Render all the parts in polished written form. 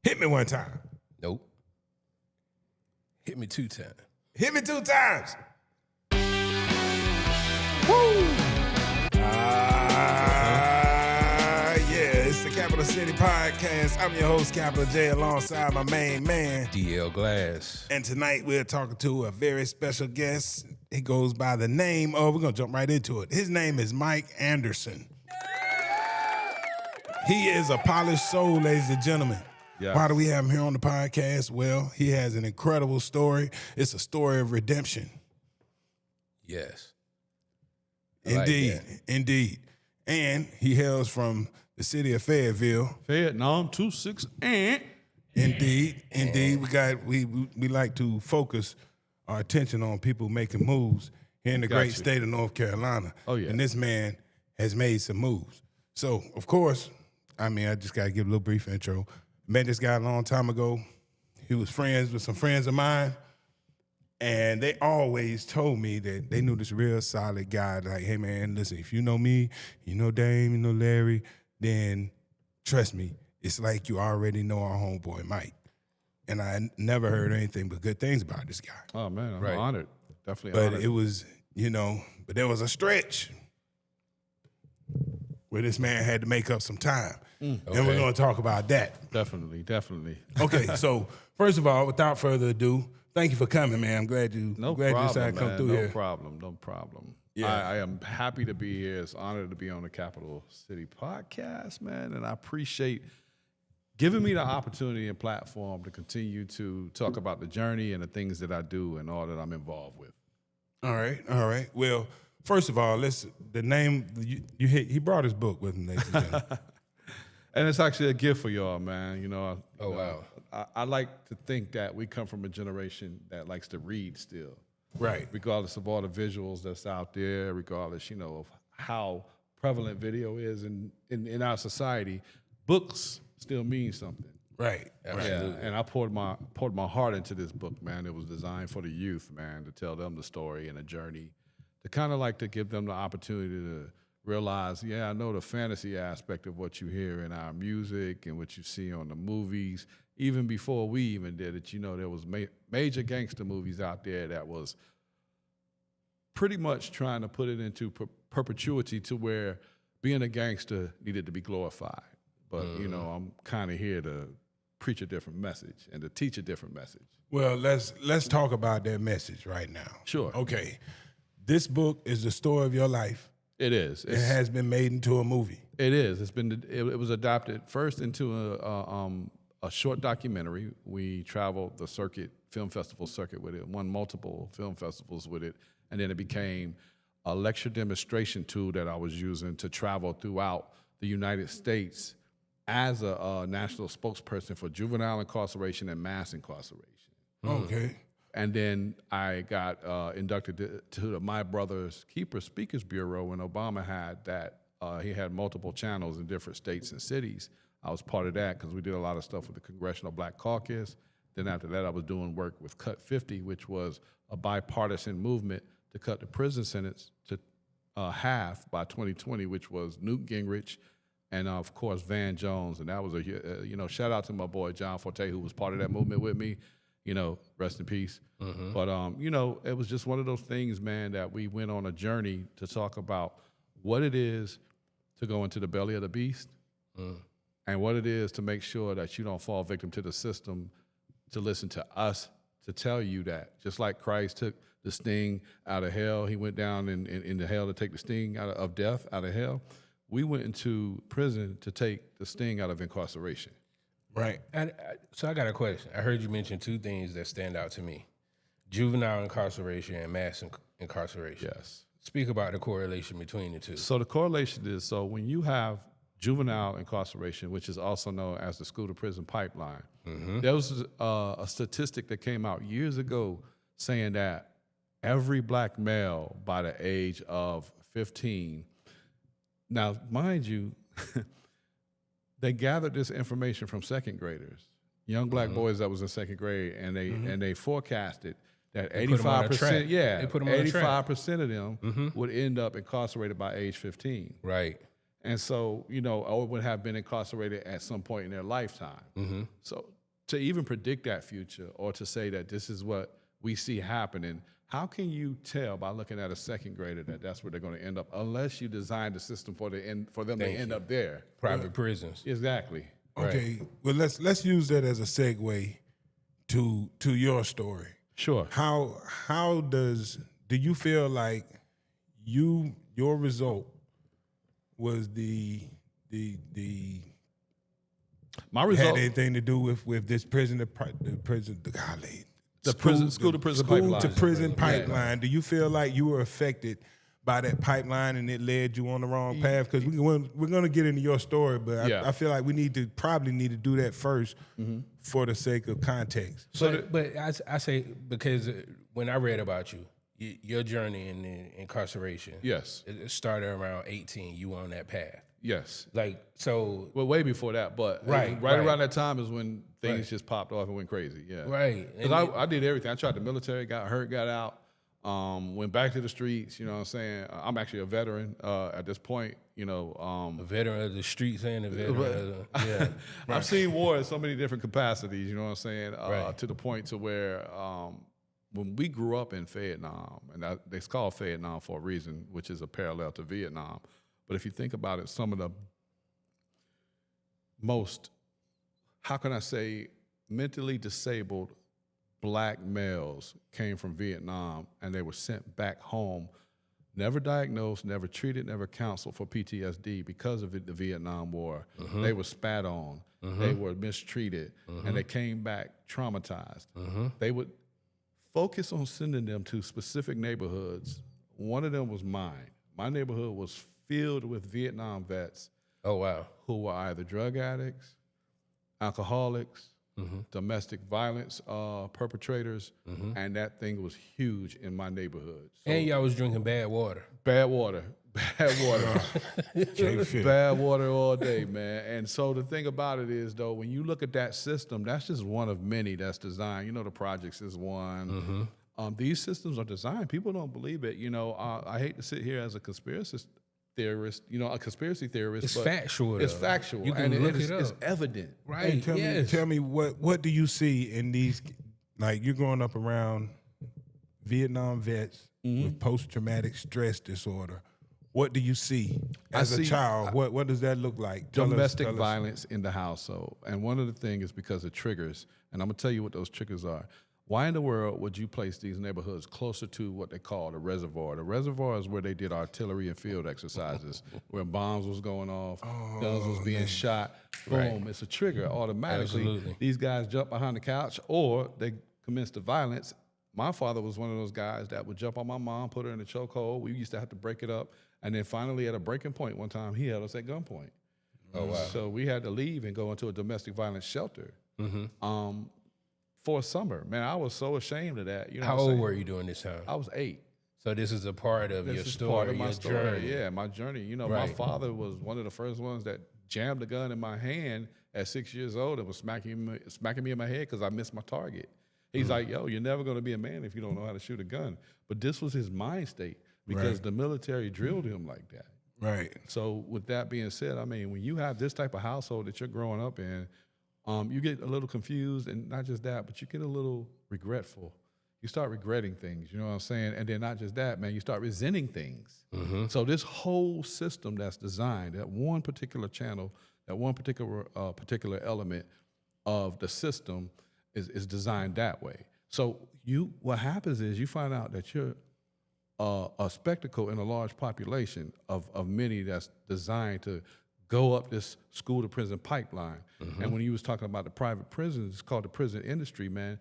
Hit me one time. Nope. Hit me 2 times. Hit me 2 times. Woo! It's the Capital City Podcast. I'm your host, Capital J, alongside my main man, DL Glass. And tonight we're talking to a very special guest. He goes by the name of, we're going to jump right into it. His name is Mike Anderson. He is a polished soul, ladies and gentlemen. Yes. Why do we have him here on the podcast? Well, he has an incredible story. It's a story of redemption. Yes. Indeed. And he hails from the city of Fayetteville. Vietnam 26 and Indeed. We like to focus our attention on people making moves here in the great state of North Carolina. Oh, yeah. And this man has made some moves. So, of course, I just got to give a little brief intro. Met this guy a long time ago. He was friends with some friends of mine. And they always told me that they knew this real solid guy. Like, hey, man, listen, if you know me, you know Dame, you know Larry, then trust me, it's like you already know our homeboy, Mike. And I never heard anything but good things about this guy. oh man, I'm honored. Definitely But honored. it was, but there was a stretch where this man had to make up some time. And we're going to talk about that. Definitely. Okay, so first of all, without further ado, thank you for coming, man. I'm glad you decided to come through here. No problem. Yeah. I am happy to be here. It's an honor to be on the Capital City Podcast, man. And I appreciate giving me the opportunity and platform to continue to talk about the journey and the things that I do and all that I'm involved with. All right. Well, first of all, the name, he brought his book with him, ladies and gentlemen. And it's actually a gift for y'all, man. Wow. I like to think that we come from a generation that likes to read still. Right. Regardless of all the visuals that's out there, regardless, of how prevalent video is in our society, books still mean something. Right. Absolutely. Yeah, and I poured my heart into this book, man. It was designed for the youth, man, to tell them the story and the journey, to kind of like to give them the opportunity to realize, I know the fantasy aspect of what you hear in our music and what you see on the movies. Even before we even did it, there was major gangster movies out there that was pretty much trying to put it into perpetuity to where being a gangster needed to be glorified. But, I'm kind of here to preach a different message and to teach a different message. Well, let's talk about that message right now. Sure. Okay. This book is the story of your life. It is. It has been made into a movie. It is. It was adapted first into a short documentary. We traveled the film festival circuit with it, won multiple film festivals with it, and then it became a lecture demonstration tool that I was using to travel throughout the United States as a national spokesperson for juvenile incarceration and mass incarceration. Okay. And then I got inducted to the My Brother's Keeper Speakers Bureau when Obama had that. He had multiple channels in different states and cities. I was part of that because we did a lot of stuff with the Congressional Black Caucus. Then after that, I was doing work with Cut 50, which was a bipartisan movement to cut the prison sentence to half by 2020, which was Newt Gingrich and, of course, Van Jones. And that was shout out to my boy John Forte, who was part of that movement with me. Rest in peace. Mm-hmm. But, it was just one of those things, man, that we went on a journey to talk about what it is to go into the belly of the beast and what it is to make sure that you don't fall victim to the system, to listen to us, to tell you that. Just like Christ took the sting out of hell, he went down into hell to take the sting out of death, out of hell. We went into prison to take the sting out of incarceration. Right. So I got a question. I heard you mention 2 things that stand out to me: juvenile incarceration and mass incarceration. Yes. Speak about the correlation between the two. So the correlation is, when you have juvenile incarceration, which is also known as the school-to-prison pipeline, there was a statistic that came out years ago saying that every black male by the age of 15, now, mind you, they gathered this information from second graders, young black boys that was in second grade, and they forecasted that 85%, They put them on a track. 85% of them would end up incarcerated by age 15. Right. And so, or would have been incarcerated at some point in their lifetime. So to even predict that future or to say that this is what we see happening, how can you tell by looking at a second grader that that's where they're going to end up, unless you design the system for them to end up there? Private prisons. Exactly. Okay, well let's use that as a segue to your story. Sure. How do you feel like your result was my result had anything to do with this school to prison pipeline? Do you feel like you were affected by that pipeline and it led you on the wrong path? Because we're going to get into your story, but I feel like we probably need to do that first for the sake of context. But I say, because when I read about you, your journey in the incarceration, yes, it started around 18. You were on that path. Yes. So. Well, way before that, but right around that time is when things just popped off and went crazy. Yeah. Right. Because I did everything. I tried the military, got hurt, got out, went back to the streets. You know what I'm saying? I'm actually a veteran at this point. A veteran of the streets and a veteran of I've seen war in so many different capacities. You know what I'm saying? To the point to where when we grew up in Vietnam, and it's called Vietnam for a reason, which is a parallel to Vietnam. But if you think about it, some of the most, how can I say, mentally disabled black males came from Vietnam, and they were sent back home, never diagnosed, never treated, never counseled for PTSD because of the Vietnam War. They were spat on, they were mistreated, and they came back traumatized. They would focus on sending them to specific neighborhoods. One of them was mine. My neighborhood was filled with Vietnam vets. Oh, wow. Who were either drug addicts, alcoholics, domestic violence perpetrators, and that thing was huge in my neighborhood. So, and y'all was drinking bad water. Bad water. Bad water all day, man. And so the thing about it is, though, when you look at that system, that's just one of many that's designed. The projects is one. These systems are designed. People don't believe it. I hate to sit here as a conspiracy theorist, a conspiracy theorist. It's factual. It's factual. You can look it up. It's evident. Right. And tell me what do you see in these, like you're growing up around Vietnam vets with post-traumatic stress disorder. What do you see as a child? What does that look like? Domestic violence in the household. And one of the things is because of triggers. And I'm going to tell you what those triggers are. Why in the world would you place these neighborhoods closer to what they call the reservoir? The reservoir is where they did artillery and field exercises, where bombs was going off, guns was being shot. Boom, it's a trigger automatically. Absolutely. These guys jump behind the couch or they commence the violence. My father was one of those guys that would jump on my mom, put her in a chokehold. We used to have to break it up. And then finally at a breaking point one time, he held us at gunpoint. Oh, wow. So we had to leave and go into a domestic violence shelter. For a summer, man, I was so ashamed of that. How old were you during this time? I was 8. So this is a part of your story, part of my your story. journey. Yeah, my journey. My father was one of the first ones that jammed the gun in my hand at 6 years old and was smacking me in my head because I missed my target. He's like, yo, you're never going to be a man if you don't know how to shoot a gun. But this was his mind state because the military drilled him like that. Right. So with that being said, I mean, when you have this type of household that you're growing up in, you get a little confused, and not just that, but you get a little regretful. You start regretting things, you know what I'm saying? And then not just that, man, you start resenting things. So this whole system that's designed, that one particular channel, that one particular element of the system is designed that way. So what happens is you find out that you're a spectacle in a large population of many that's designed to go up this school to prison pipeline. And when you was talking about the private prisons, it's called the prison industry, man.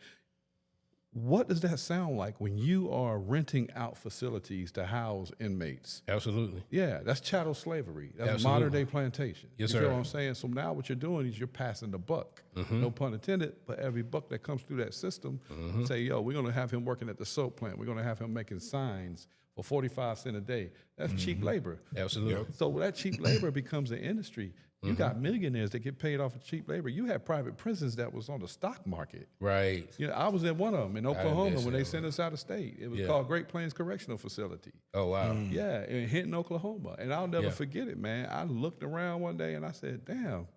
What does that sound like when you are renting out facilities to house inmates? Absolutely. Yeah, that's chattel slavery. That's Absolutely. modern day plantation. Yes, you sir. know what I'm saying? So now what you're doing is you're passing the buck. No pun intended, but every buck that comes through that system, say, yo, we're gonna have him working at the soap plant. We're gonna have him making signs for 45 cents a day. That's cheap labor. Absolutely. So that cheap labor becomes an industry. You got millionaires that get paid off of cheap labor. You had private prisons that was on the stock market. Right. You know, I was in one of them in Oklahoma when they so. sent us out of state. It was called Great Plains Correctional Facility. Oh, wow. Yeah, in Hinton, Oklahoma. And I'll never forget it, man. I looked around one day and I said, damn,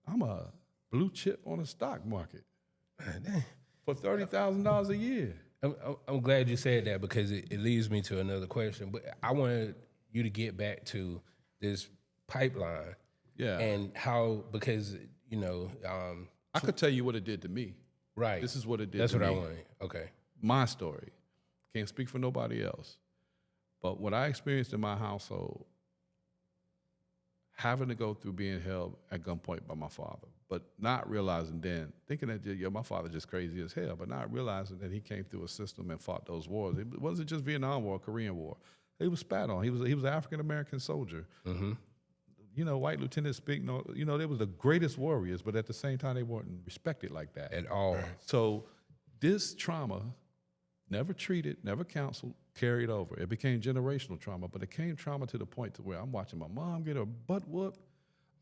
I'm a blue chip on the stock market for $30,000 a year. I'm glad you said that because it leads me to another question. But I wanted you to get back to this pipeline. Yeah. And how, because, you know. I could tell you what it did to me. Right. This is what it did That's to me. what I wanted. Okay. My story. Can't speak for nobody else. But what I experienced in my household, having to go through being held at gunpoint by my father, but not realizing then, thinking that my father just crazy as hell, but not realizing that he came through a system and fought those wars. It wasn't just Vietnam War, Korean War. He was spat on. He was an African-American soldier. Mm-hmm. You know, white lieutenants speak, you know, they were the greatest warriors, but at the same time, they weren't respected like that. At all. So this trauma, never treated, never counseled, carried over. It became generational trauma, but it came trauma to the point to where I'm watching my mom get her butt whooped.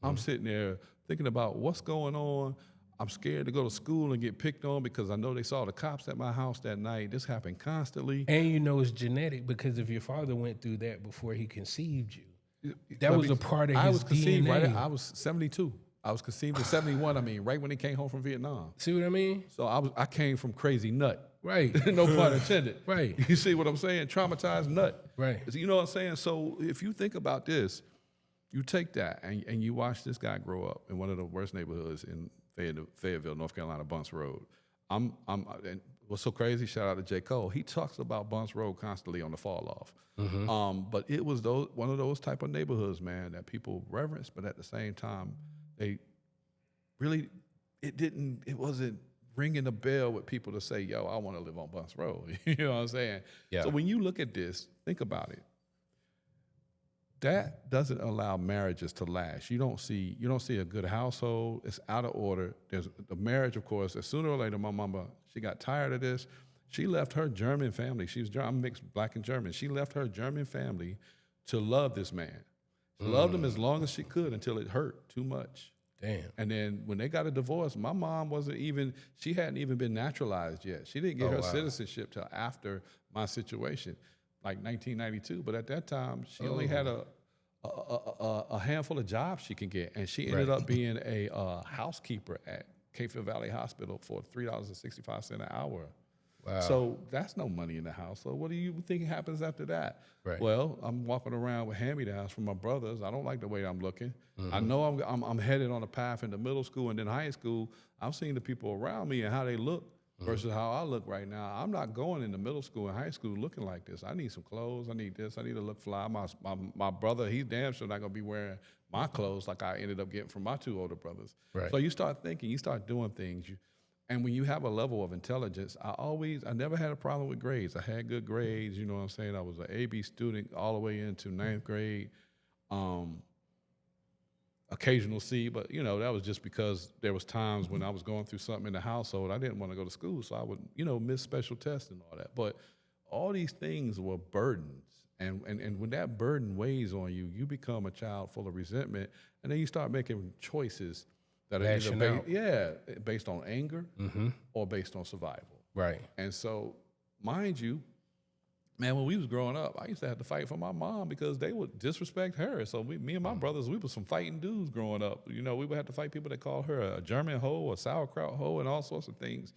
I'm sitting there thinking about what's going on. I'm scared to go to school and get picked on because I know they saw the cops at my house that night. This happened constantly. And you know it's genetic because if your father went through that before he conceived you, that was a part of his I was conceived DNA. right. I was 72. I was conceived in 71. I mean, right when he came home from Vietnam. See what I mean? So I came from crazy nut. Right. No pun intended. Right. You see what I'm saying? Traumatized nut. Right. You know what I'm saying? So if you think about this, you take that and you watch this guy grow up in one of the worst neighborhoods in Fayetteville, North Carolina, Bunce Road. And what's so crazy, shout out to J. Cole, he talks about Bunce Road constantly on the fall off. But it was one of those type of neighborhoods, man, that people reverence, but at the same time, they really, it wasn't ringing a bell with people to say, yo, I want to live on Bunce Road. You know what I'm saying? Yeah. So when you look at this, think about it. That doesn't allow marriages to last. You don't see a good household. It's out of order. There's the marriage, of course. Sooner or later, my mama, she got tired of this. She left her German family. I'm mixed black and German. She left her German family to love this man. She loved him as long as she could until it hurt too much. Damn. And then when they got a divorce, my mom she hadn't even been naturalized yet. She didn't get her citizenship till after my situation, like 1992. But at that time, she only had a handful of jobs she could get. And she ended up being a housekeeper at Fayetteville Valley Hospital for $3.65 an hour. Wow. So that's no money in the house. So what do you think happens after that? Right. Well, I'm walking around with hand-me-downs from my brothers. I don't like the way I'm looking. I know I'm headed on a path into middle school and then high school. I'm seeing the people around me and how they look versus how I look right now. I'm not going into middle school and high school looking like this. I need some clothes. I need this. I need to look fly. My brother, he's damn sure not going to be wearing my clothes like I ended up getting from my two older brothers. Right. So you start thinking, you start doing things. And when you have a level of intelligence, I never had a problem with grades. I had good grades, you know what I'm saying? I was an AB student all the way into 9th grade, occasional C, but you know, that was just because there was times when I was going through something in the household, I didn't want to go to school, so I would, you know, miss special tests and all that. But all these things were burdens. And when that burden weighs on you, you become a child full of resentment, and then you start making choices that are either based on anger or based on survival. Right. And so, mind you, man, when we was growing up, I used to have to fight for my mom because they would disrespect her. So me and my brothers, we were some fighting dudes growing up. You know, we would have to fight people that called her a German hoe, a sauerkraut hoe, and all sorts of things.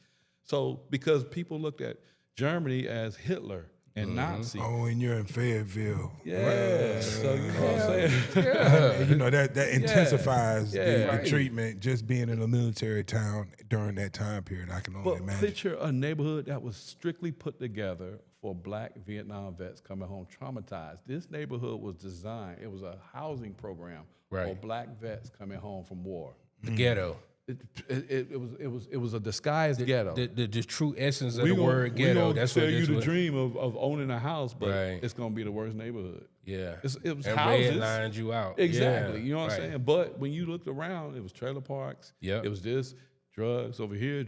So because people looked at Germany as Hitler and Nazi. Oh, and you're in Fayetteville. Yeah. So you know what I'm saying? You know, that intensifies the Right. treatment just being in a military town during that time period. I can only But imagine. picture a neighborhood that was strictly put together for black Vietnam vets coming home traumatized. This neighborhood was designed, it was a housing program for black vets coming home from war. The ghetto. It was a disguised ghetto. The true essence of the word ghetto. That's tell what you this the was. dream of owning a house, but Right. it's gonna be the worst neighborhood. Yeah. It was and houses. redlined you out. Exactly. Yeah. You know what I'm Right. saying? But when you looked around, it was trailer parks. Yep. It was this, drugs over here,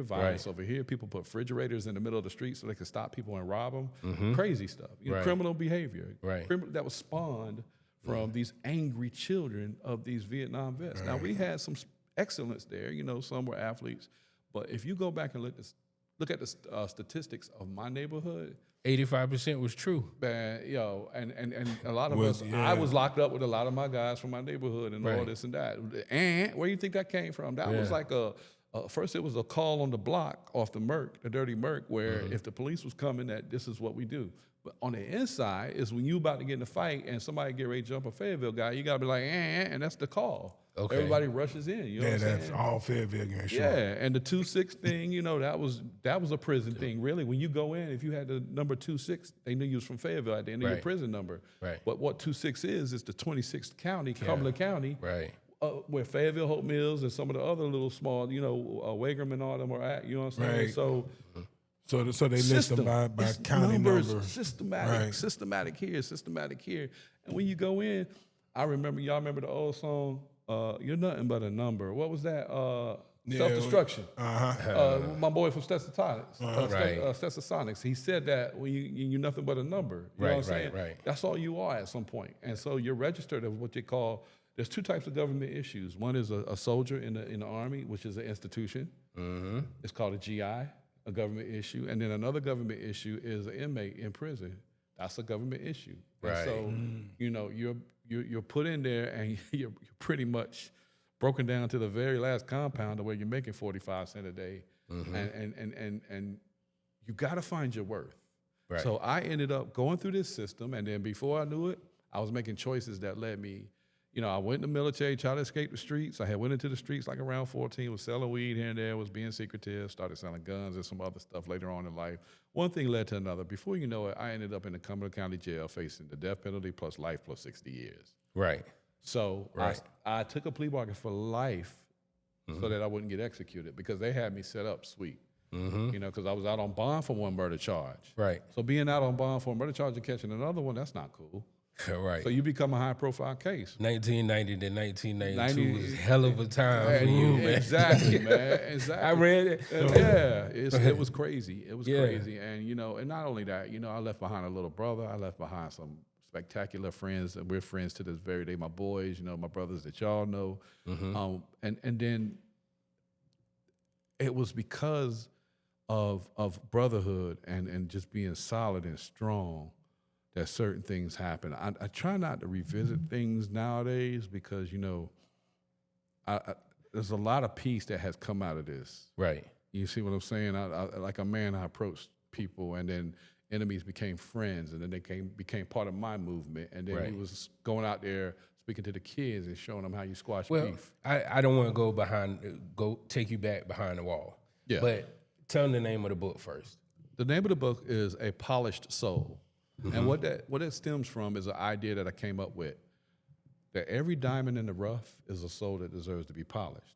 violence over here. People put refrigerators in the middle of the street so they could stop people and rob them. Crazy stuff. You know, Right. criminal behavior. Right. That was spawned from these angry children of these Vietnam vets. Now, we had some excellence there. You know, some were athletes. But if you go back and look at the statistics of my neighborhood, 85% was true. man, and a lot of us, I was locked up with a lot of my guys from my neighborhood and all this and that. And where do you think that came from? That was like first it was a call on the block off the Merc, the dirty Merc, where if the police was coming, that this is what we do. But on the inside is when you about to get in a fight and somebody get ready to jump a Fayetteville guy, you got to be like, and that's the call. Okay. Everybody rushes in. You know what I'm saying? That's all Fayetteville getting shot. Yeah, and the 2-6 thing, you know, that was a prison thing. Really, when you go in, if you had the number 2-6, they knew you was from Fayetteville at the end of your prison number. Right. But what 2-6 is the 26th county, Cumberland County, right, where Fayetteville, Hope Mills, and some of the other little small, you know, Wagram and all them are at. You know what I'm saying? Right. So they list them by county numbers, number. systematic here, systematic here. And when you go in, y'all remember the old song, You're Nothing But a Number. What was that? Self-destruction. My boy from Stetsasonics, he said that when you're nothing but a number. You know what I'm saying? Right. That's all you are at some point. And so you're registered as what they call, there's two types of government issues. One is a soldier in the Army, which is an institution. It's called a GI, a government issue. And then another government issue is an inmate in prison. That's a government issue. Right. And so, you know, you're put in there and you're pretty much broken down to the very last compound where you're making 45 cents a day. And you got to find your worth. Right. So I ended up going through this system, and then before I knew it, I was making choices that led me. You know, I went in the military, tried to escape the streets. I had went into the streets like around 14, was selling weed here and there, was being secretive, started selling guns and some other stuff later on in life. One thing led to another. Before you know it, I ended up in the Cumberland County Jail facing the death penalty plus life plus 60 years. Right. So I took a plea bargain for life so that I wouldn't get executed because they had me set up sweet. You know, because I was out on bond for one murder charge. Right. So being out on bond for a murder charge and catching another one, that's not cool. Right. So you become a high-profile case. 1990 to 1992 was a hell of a time for you, man. Exactly, man. Exactly. I read it. It was crazy. It was crazy. And, you know, and not only that, you know, I left behind a little brother. I left behind some spectacular friends. And we're friends to this very day. My boys, you know, my brothers that y'all know. And then it was because of brotherhood and just being solid and strong that certain things happen. I try not to revisit things nowadays because, you know, there's a lot of peace that has come out of this. Right. You see what I'm saying? Like a man, I approached people, and then enemies became friends, and then they became part of my movement. And then he was going out there speaking to the kids and showing them how you squash beef. I don't want to go take you back behind the wall. Yeah. But tell them the name of the book first. The name of the book is A Polished Soul. And what that stems from is an idea that I came up with, that every diamond in the rough is a soul that deserves to be polished.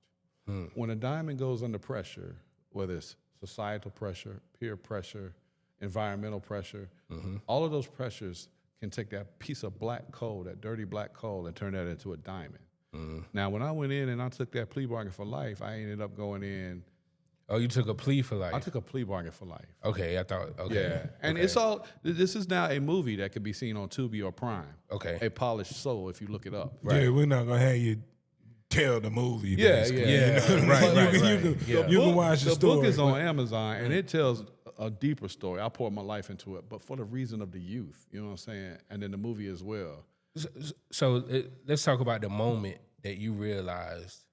When a diamond goes under pressure, whether it's societal pressure, peer pressure, environmental pressure, all of those pressures can take that piece of black coal, that dirty black coal, and turn that into a diamond. Now, when I went in and I took that plea bargain for life, I ended up going in. Oh, you took a plea for life? I took a plea bargain for life. Okay, I thought, okay. Yeah, and it's all, this is now a movie that could be seen on Tubi or Prime. Okay. A Polished Soul, if you look it up. Right. Yeah, we're not going to have you tell the movie. Yeah. You can watch the story. The book is on Amazon, and it tells a deeper story. I poured my life into it, but for the reason of the youth, you know what I'm saying? And then the movie as well. So let's talk about the moment that you realized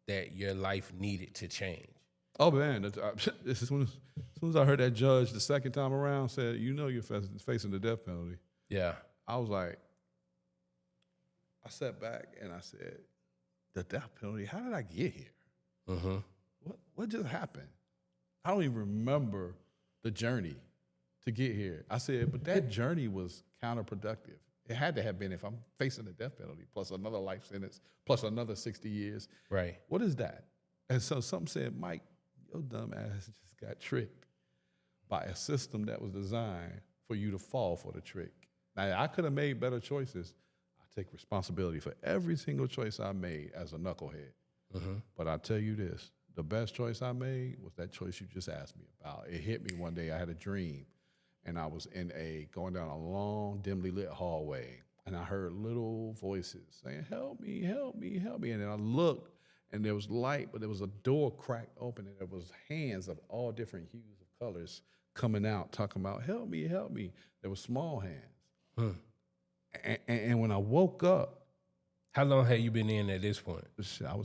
that your life needed to change. Oh, man, this is as soon as I heard that judge the second time around said, you know you're facing the death penalty. Yeah. I was like, I sat back and I said, the death penalty, how did I get here? What just happened? I don't even remember the journey to get here. I said, but that journey was counterproductive. It had to have been if I'm facing the death penalty, plus another life sentence, plus another 60 years. Right. What is that? And so something said, Mike, your dumb ass just got tricked by a system that was designed for you to fall for the trick. Now, I could have made better choices. I take responsibility for every single choice I made as a knucklehead. But I'll tell you this, the best choice I made was that choice you just asked me about. It hit me one day. I had a dream, and I was going down a long, dimly lit hallway, and I heard little voices saying, help me, help me, help me. And then I looked, and there was light, but there was a door cracked open, and there was hands of all different hues of colors coming out, talking about, help me, help me. There were small hands. And when I woke up, How long had you been in at this point?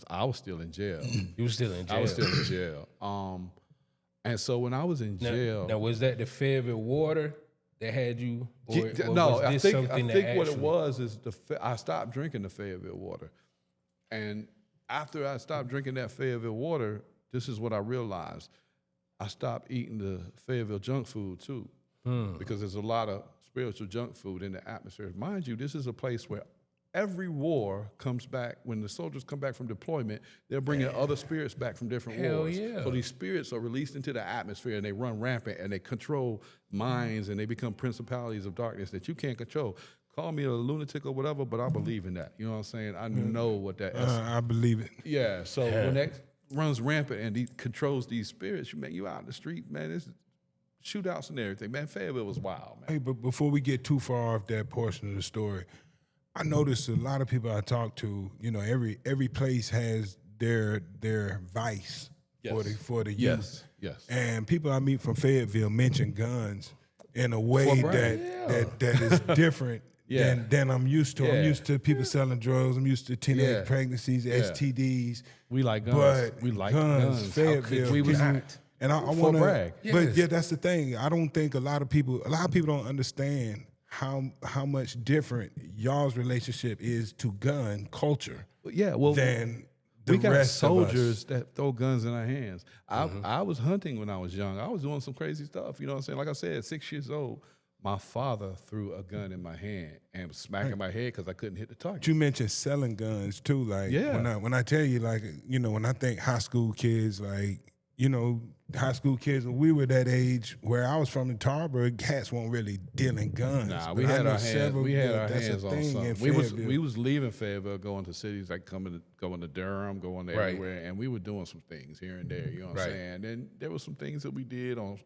I was still in jail. You were still in jail. I was still in jail. And so when I was in jail, Now, was that the Fayetteville water that had you? Or no, was I this think something that what it actually- was is I stopped drinking the Fayetteville water, and after I stopped drinking that Fayetteville water, this is what I realized: I stopped eating the Fayetteville junk food too, because there's a lot of spiritual junk food in the atmosphere. Mind you, this is a place where every war comes back. When the soldiers come back from deployment, they're bringing other spirits back from different Hell wars. yeah. So these spirits are released into the atmosphere, and they run rampant, and they control minds, and they become principalities of darkness that you can't control. Call me a lunatic or whatever, but I believe in that. You know what I'm saying? I know what that is. I believe it. Yeah, so when that runs rampant and controls these spirits, you out in the street, man, it's shootouts and everything. Man, Fayetteville was wild, man. Hey, but before we get too far off that portion of the story, I noticed a lot of people I talk to, every place has their vice for the youth. Yes. And people I meet from Fayetteville mention guns in a way that is different than I'm used to. Yeah. I'm used to people selling drugs. I'm used to teenage pregnancies, STDs. We like guns. But we like guns. Fayetteville. we was not. And I for want to brag. But yeah, that's the thing. I don't think a lot of people don't understand how much different y'all's relationship is to gun culture. Than the we got rest soldiers of us. that throw guns in our hands. I was hunting when I was young. I was doing some crazy stuff. You know what I'm saying? Like I said, 6 years old, my father threw a gun in my hand and was smacking my head because I couldn't hit the target. You mentioned selling guns too. Like when I tell you, when I think high school kids, high school kids, when we were that age, where I was from in Tarboro, cats weren't really dealing guns. Nah, But we I had know our hands. several- We had yeah, our that's a hands on thing in something. Fayetteville. We was leaving Fayetteville, going to cities like going to Durham, going to everywhere, and we were doing some things here and there. You know what I'm saying? And then there were some things that we did on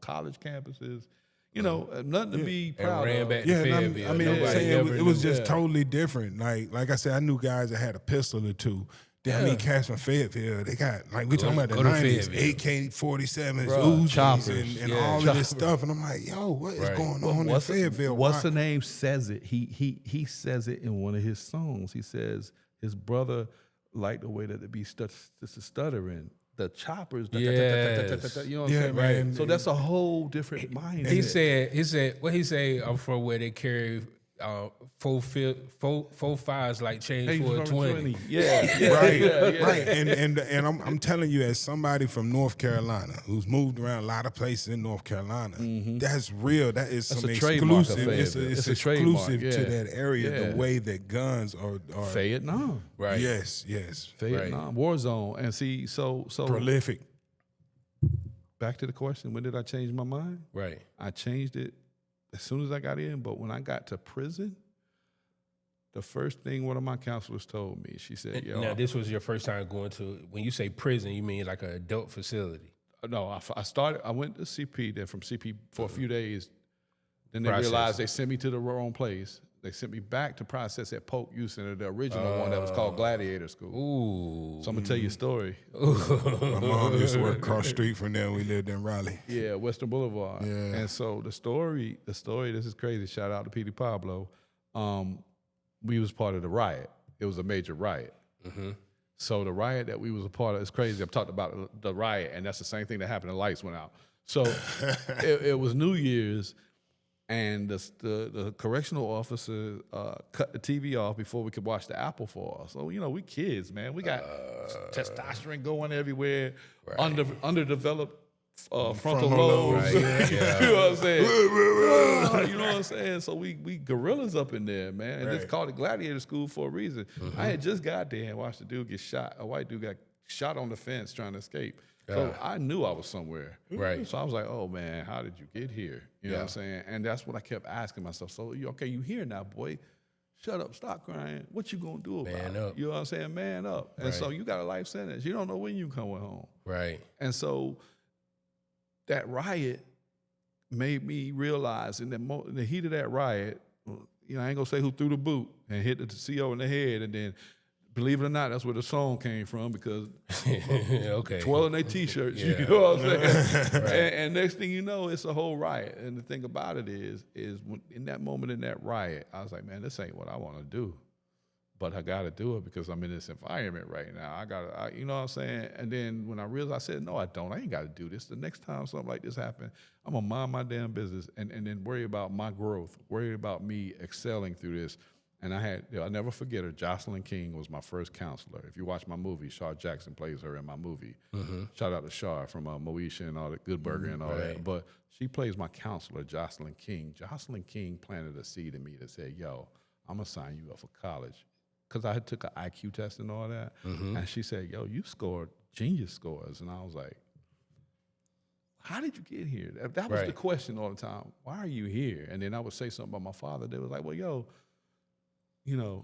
college campuses. Nothing to be proud ran of. back to Yeah, Fayetteville. I'm Nobody saying never it was knew. just totally different. Like I said, I knew guys that had a pistol or two. Then I mean, cats from Fayetteville, they got we talking about the go to 90s, Fayetteville. AK-47s, Bro, Uzis, choppers. and all of this stuff. And I'm like, yo, what is going on in Fayetteville? What's Why- the name says it? He says it in one of his songs. He says his brother liked the way that it be stuttering. The choppers, Yes. you know what I'm saying? man. So that's a whole different mindset. He said, what he say? I'm from where they carry 4 5s like change for a 20. Yeah, right. And I'm telling you, as somebody from North Carolina who's moved around a lot of places in North Carolina, that's real. That is That's some a trademark of exclusive. Fayetteville. It's It's a trademark, exclusive to yeah. that area. Yeah. The way that guns are Vietnam, Right. Yes, Vietnam, war zone, and see, so prolific. back to the question: when did I change my mind? Right. I changed it as soon as I got in, but when I got to prison, the first thing one of my counselors told me, she said, "Yo, Now, this was your first time going to, when you say prison, you mean like an adult facility? no, I went to CP, then from CP for a few days. Then they Process. realized they sent me to the wrong place. They sent me back to process at Polk Youth Center, the original one that was called Gladiator School. Ooh. So I'm gonna tell you a story. My mom used to work across the street from there. We lived in Raleigh. Yeah, Western Boulevard. Yeah. And so the story, this is crazy. Shout out to Petey Pablo. We was part of the riot. It was a major riot. So the riot that we was a part of is crazy. I've talked about the riot, and that's the same thing that happened. The lights went out. So it was New Year's, and the correctional officer cut the TV off before we could watch the Apple Fall. So we kids, man. We got testosterone going everywhere. Underdeveloped frontal lobes. Right, yeah. You know what I'm saying? You know what I'm saying? So we gorillas up in there, man. And it's called the Gladiator School for a reason. I had just got there and watched the dude get shot. A white dude got shot on the fence trying to escape. So I knew I was somewhere. Right. So I was like, oh man, how did you get here? You know what I'm saying? And that's what I kept asking myself. So you here now, boy. Shut up, stop crying. What you gonna do about Man it? up. You know what I'm saying? Man up. And so you got a life sentence. You don't know when you coming home. Right. And so that riot made me realize in the heat of that riot, I ain't gonna say who threw the boot and hit the CO in the head, and then believe it or not, that's where the song came from because okay, twirling their t-shirts, you know what I'm saying? Right. And next thing you know, it's a whole riot. And the thing about it is when, in that moment in that riot, I was like, man, this ain't what I want to do. But I got to do it because I'm in this environment right now. You know what I'm saying? And then when I realized, I said, no, I don't. I ain't got to do this. The next time something like this happens, I'm going to mind my damn business and then worry about my growth, worry about me excelling through this. And I'll never forget her. Jocelyn King was my first counselor. If you watch my movie, Shar Jackson plays her in my movie. Mm-hmm. Shout out to Shar from Moesha and all that, Good Burger and all that. But she plays my counselor, Jocelyn King. Jocelyn King planted a seed in me that said, yo, I'm going to sign you up for college. Because I had took an IQ test and all that. Mm-hmm. And she said, yo, you scored genius scores. And I was like, how did you get here? That was the question all the time. Why are you here? And then I would say something about my father. They was like, well, yo, your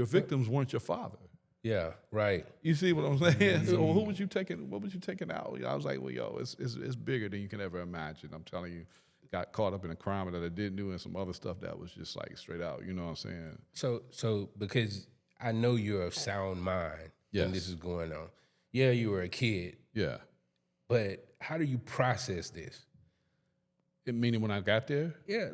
victims weren't your father. Yeah, right. You see what I'm saying? Mm-hmm. So what was you taking out? I was like, well, yo, it's bigger than you can ever imagine. I'm telling you. Got caught up in a crime that I didn't do and some other stuff that was just like straight out, you know what I'm saying? So because I know you're of sound mind when this is going on. Yeah, you were a kid. Yeah. But how do you process this? Meaning when I got there? Yeah,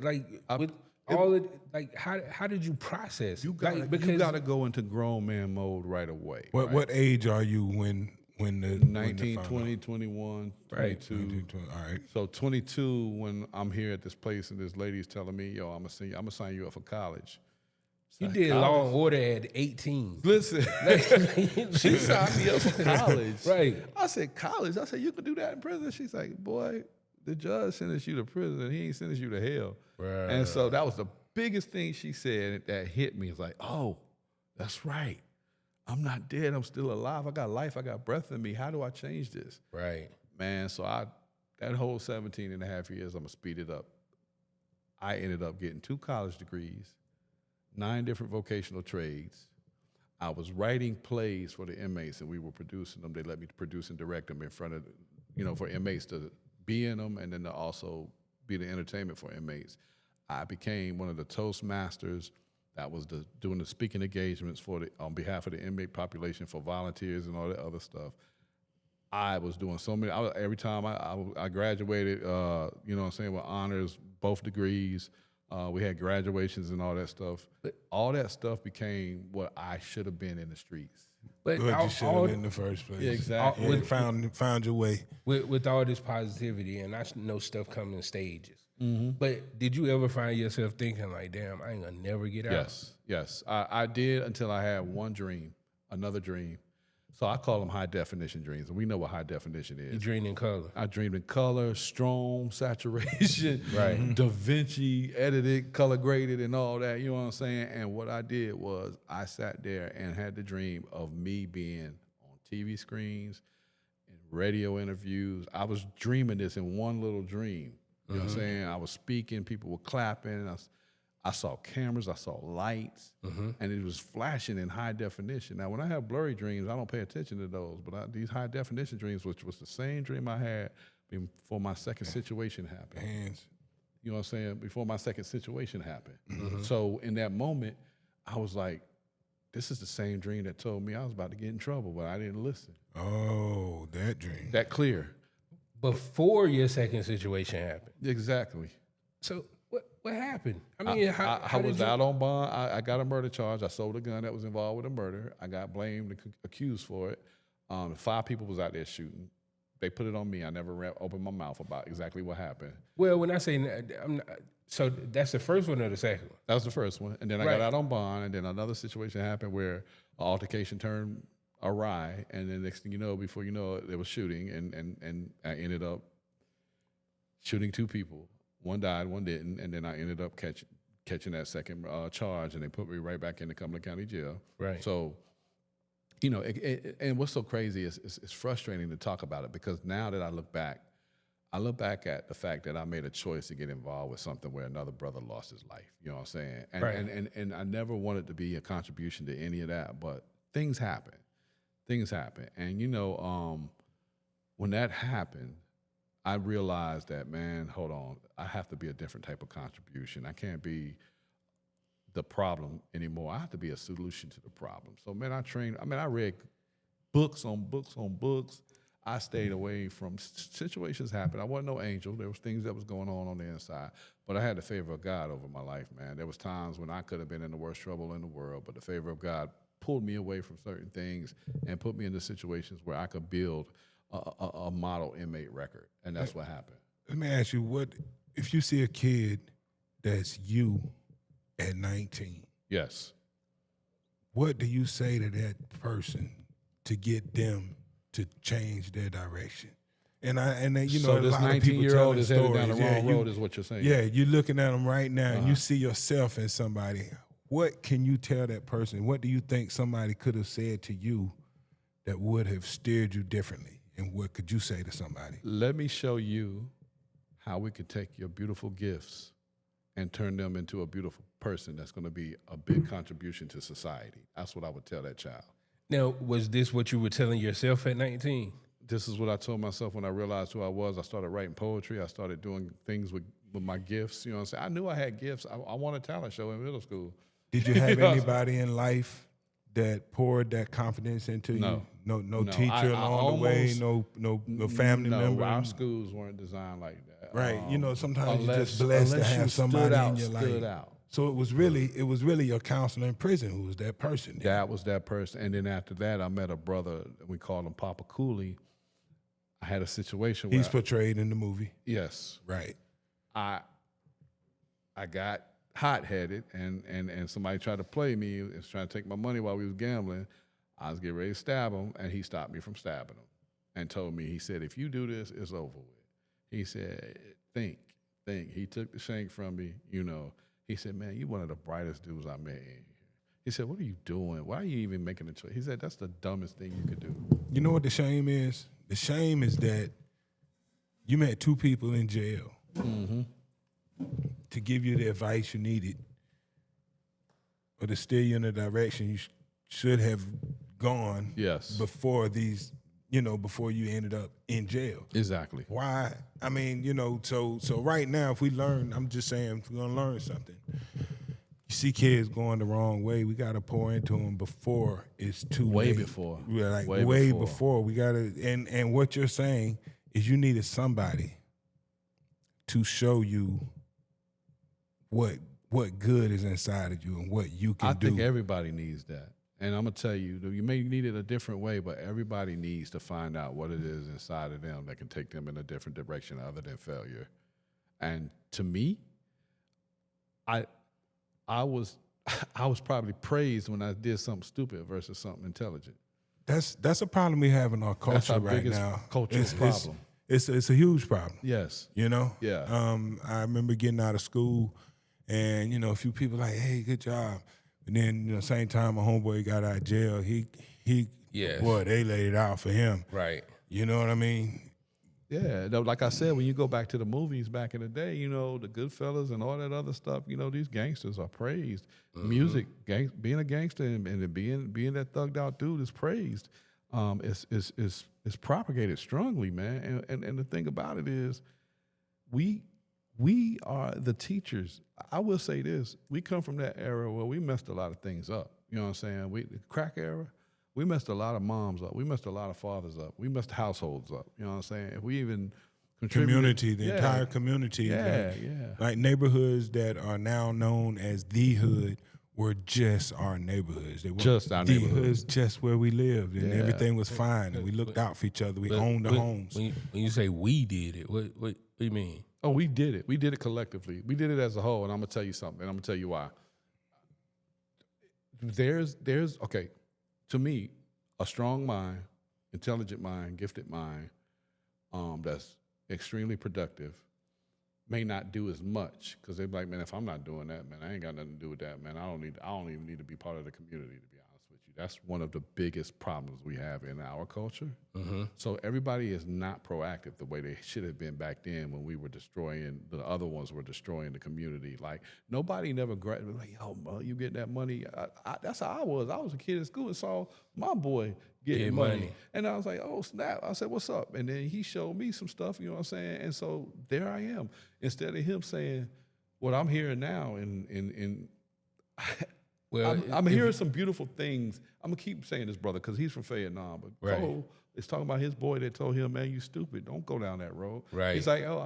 how did you process? You gotta go into grown man mode right away. What age are you when the 19, 20, 21, 22. 22, all right. So 22 when I'm here at this place and this lady's telling me, yo, I'm gonna sign you up for college. You did Law and Order at 18. Listen, she signed me up for college. Right. I said, college? I said, you can do that in prison? She's like, boy, the judge sentenced you to prison. He ain't sentenced you to hell. Right. And so that was the biggest thing she said that hit me. It's like, oh, that's right. I'm not dead. I'm still alive. I got life. I got breath in me. How do I change this? Right. Man, so that whole 17 and a half years, I'm going to speed it up. I ended up getting 2 college degrees, 9 different vocational trades. I was writing plays for the inmates, and we were producing them. They let me produce and direct them in front of, for inmates to be in them and then to also be the entertainment for inmates. I became one of the Toastmasters. That was doing the speaking engagements on behalf of the inmate population for volunteers and all that other stuff. I was doing so many. Every time I graduated, with honors, both degrees. We had graduations and all that stuff. But all that stuff became what I should have been in the streets. But you should have been in the first place. Yeah, exactly. And found your way. With all this positivity, and I know stuff comes in stages. Mm-hmm. But did you ever find yourself thinking like, damn, I ain't gonna never get out? Yes. I did until I had another dream. So I call them high definition dreams, and we know what high definition is. You dreamed in color. I dreamed in color, strong saturation, right? Da Vinci, edited, color graded, and all that. You know what I'm saying? And what I did was I sat there and had the dream of me being on TV screens, in radio interviews. I was dreaming this in one little dream. You know what I'm saying? I was speaking, people were clapping. I saw cameras, I saw lights, and it was flashing in high definition. Now, when I have blurry dreams, I don't pay attention to those, but these high definition dreams, which was the same dream I had before my second situation happened. You know what I'm saying? Before my second situation happened. Mm-hmm. So in that moment, I was like, this is the same dream that told me I was about to get in trouble, but I didn't listen. Oh, that dream. That clear. Before your second situation happened. Exactly. So what happened? I mean, I was out on bond. I got a murder charge. I sold a gun that was involved with a murder. I got blamed and accused for it. 5 people was out there shooting. They put it on me. I never opened my mouth about exactly what happened. Well, when I say so that's the first one or the second one? That was the first one. And then I got out on bond, and then another situation happened where an altercation turned awry, and then next thing you know, before you know it, there was shooting, and I ended up shooting 2 people. One died, one didn't, and then I ended up catching that second charge, and they put me right back into Cumberland County Jail. Right. So, and what's so crazy is it's frustrating to talk about it, because now that I look back at the fact that I made a choice to get involved with something where another brother lost his life. You know what I'm saying? And I never wanted to be a contribution to any of that, but things happen. And when that happened, I realized that, man, hold on, I have to be a different type of contribution. I can't be the problem anymore. I have to be a solution to the problem. So, man, I read books on books on books. I stayed away from situations happened. I wasn't no angel. There was things that was going on the inside, but I had the favor of God over my life, man. There was times when I could have been in the worst trouble in the world, but the favor of God pulled me away from certain things and put me into situations where I could build a model inmate record, and that's what happened. Let me ask you, what if you see a kid that's you at 19? Yes. What do you say to that person to get them to change their direction? And you know, So this a lot of people 19-year-old is headed stories. down the wrong road, is what you're saying? Yeah, you're looking at them right now, and you see yourself in somebody. What can you tell that person? What do you think somebody could have said to you that would have steered you differently? And what could you say to somebody? Let me show you how we could take your beautiful gifts and turn them into a beautiful person that's going to be a big contribution to society. That's what I would tell that child. Now, was this what you were telling yourself at 19? This is what I told myself when I realized who I was. I started writing poetry. I started doing things with my gifts. You know what I'm saying? I knew I had gifts. I won a talent show in middle school. Did you have anybody in life that poured that confidence into you? No teacher along the way, no family member. Our schools weren't designed like that. Right. You know, sometimes you're just blessed to have somebody in your stood life. out. So it was really your counselor in prison who was that person. That was that person. And then after that, I met a brother. We called him Papa Cooley. I had a situation where He's portrayed in the movie. Yes. Right. I got hot-headed, and somebody tried to play me. He was trying to take my money while we was gambling. I was getting ready to stab him, and he stopped me from stabbing him and told me, he said, if you do this, it's over with. He said, think. He took the shank from me, you know. He said, man, you one of the brightest dudes I met in here. He said, what are you doing? Why are you even making a choice? He said, that's the dumbest thing you could do. You know what the shame is? The shame is that you met two people in jail to give you the advice you needed or to steer you in the direction you should have gone before these, you know, before you ended up in jail. Exactly. Why? I mean, you know, so right now, if we learn, I'm just saying, if we're going to learn something, you see kids going the wrong way, we got to pour into them before it's too late. Way before. Like way before. We got to, and what you're saying is you needed somebody to show you what good is inside of you and what you can do. I think everybody needs that. And I'm going to tell you, you may need it a different way, but everybody needs to find out what it is inside of them that can take them in a different direction other than failure. And to me, I was probably praised when I did something stupid versus something intelligent. That's a problem we have in our culture That's our right biggest now. cultural problem. It's a huge problem. Yes. You know? Yeah. I remember getting out of school and, you know, a few people like, hey, good job. And then, you know, same time my homeboy got out of jail, boy, they laid it out for him. Right. You know what I mean? Yeah, like I said, when you go back to the movies back in the day, you know, the Goodfellas and all that other stuff, you know, these gangsters are praised. Music, being a gangster and being that thugged out dude is praised. It's propagated strongly, man. And the thing about it is, we are the teachers. I will say this: we come from that era where we messed a lot of things up. You know what I'm saying? The crack era. We messed a lot of moms up. We messed a lot of fathers up. We messed households up. You know what I'm saying? If we even community, the entire community, like neighborhoods that are now known as the hood were just our neighborhoods. They were just our neighborhoods, just where we lived, and everything was fine, and we looked out for each other. We owned the homes. When you say we did it, what do you mean? Oh, we did it. We did it collectively. We did it as a whole, and I'm gonna tell you something. And I'm gonna tell you why. There's okay. To me, a strong mind, intelligent mind, gifted mind, that's extremely productive, may not do as much because they're like, man, if I'm not doing that, man, I ain't got nothing to do with that, man. I don't even need to be part of the community, to be honest with you. That's one of the biggest problems we have in our culture. So everybody is not proactive the way they should have been back then when we were destroying, the other ones were destroying the community. Like, nobody never grabbed, like, yo, you get that money. That's how I was. I was a kid in school and saw my boy getting money. And I was like, oh, snap. I said, what's up? And then he showed me some stuff, you know what I'm saying? And so there I am. Instead of him saying what I'm hearing now, I'm hearing some beautiful things. I'm going to keep saying this, brother, because he's from Fayetteville. But Cole is talking about his boy that told him, man, you stupid. Don't go down that road. Right. He's like, oh,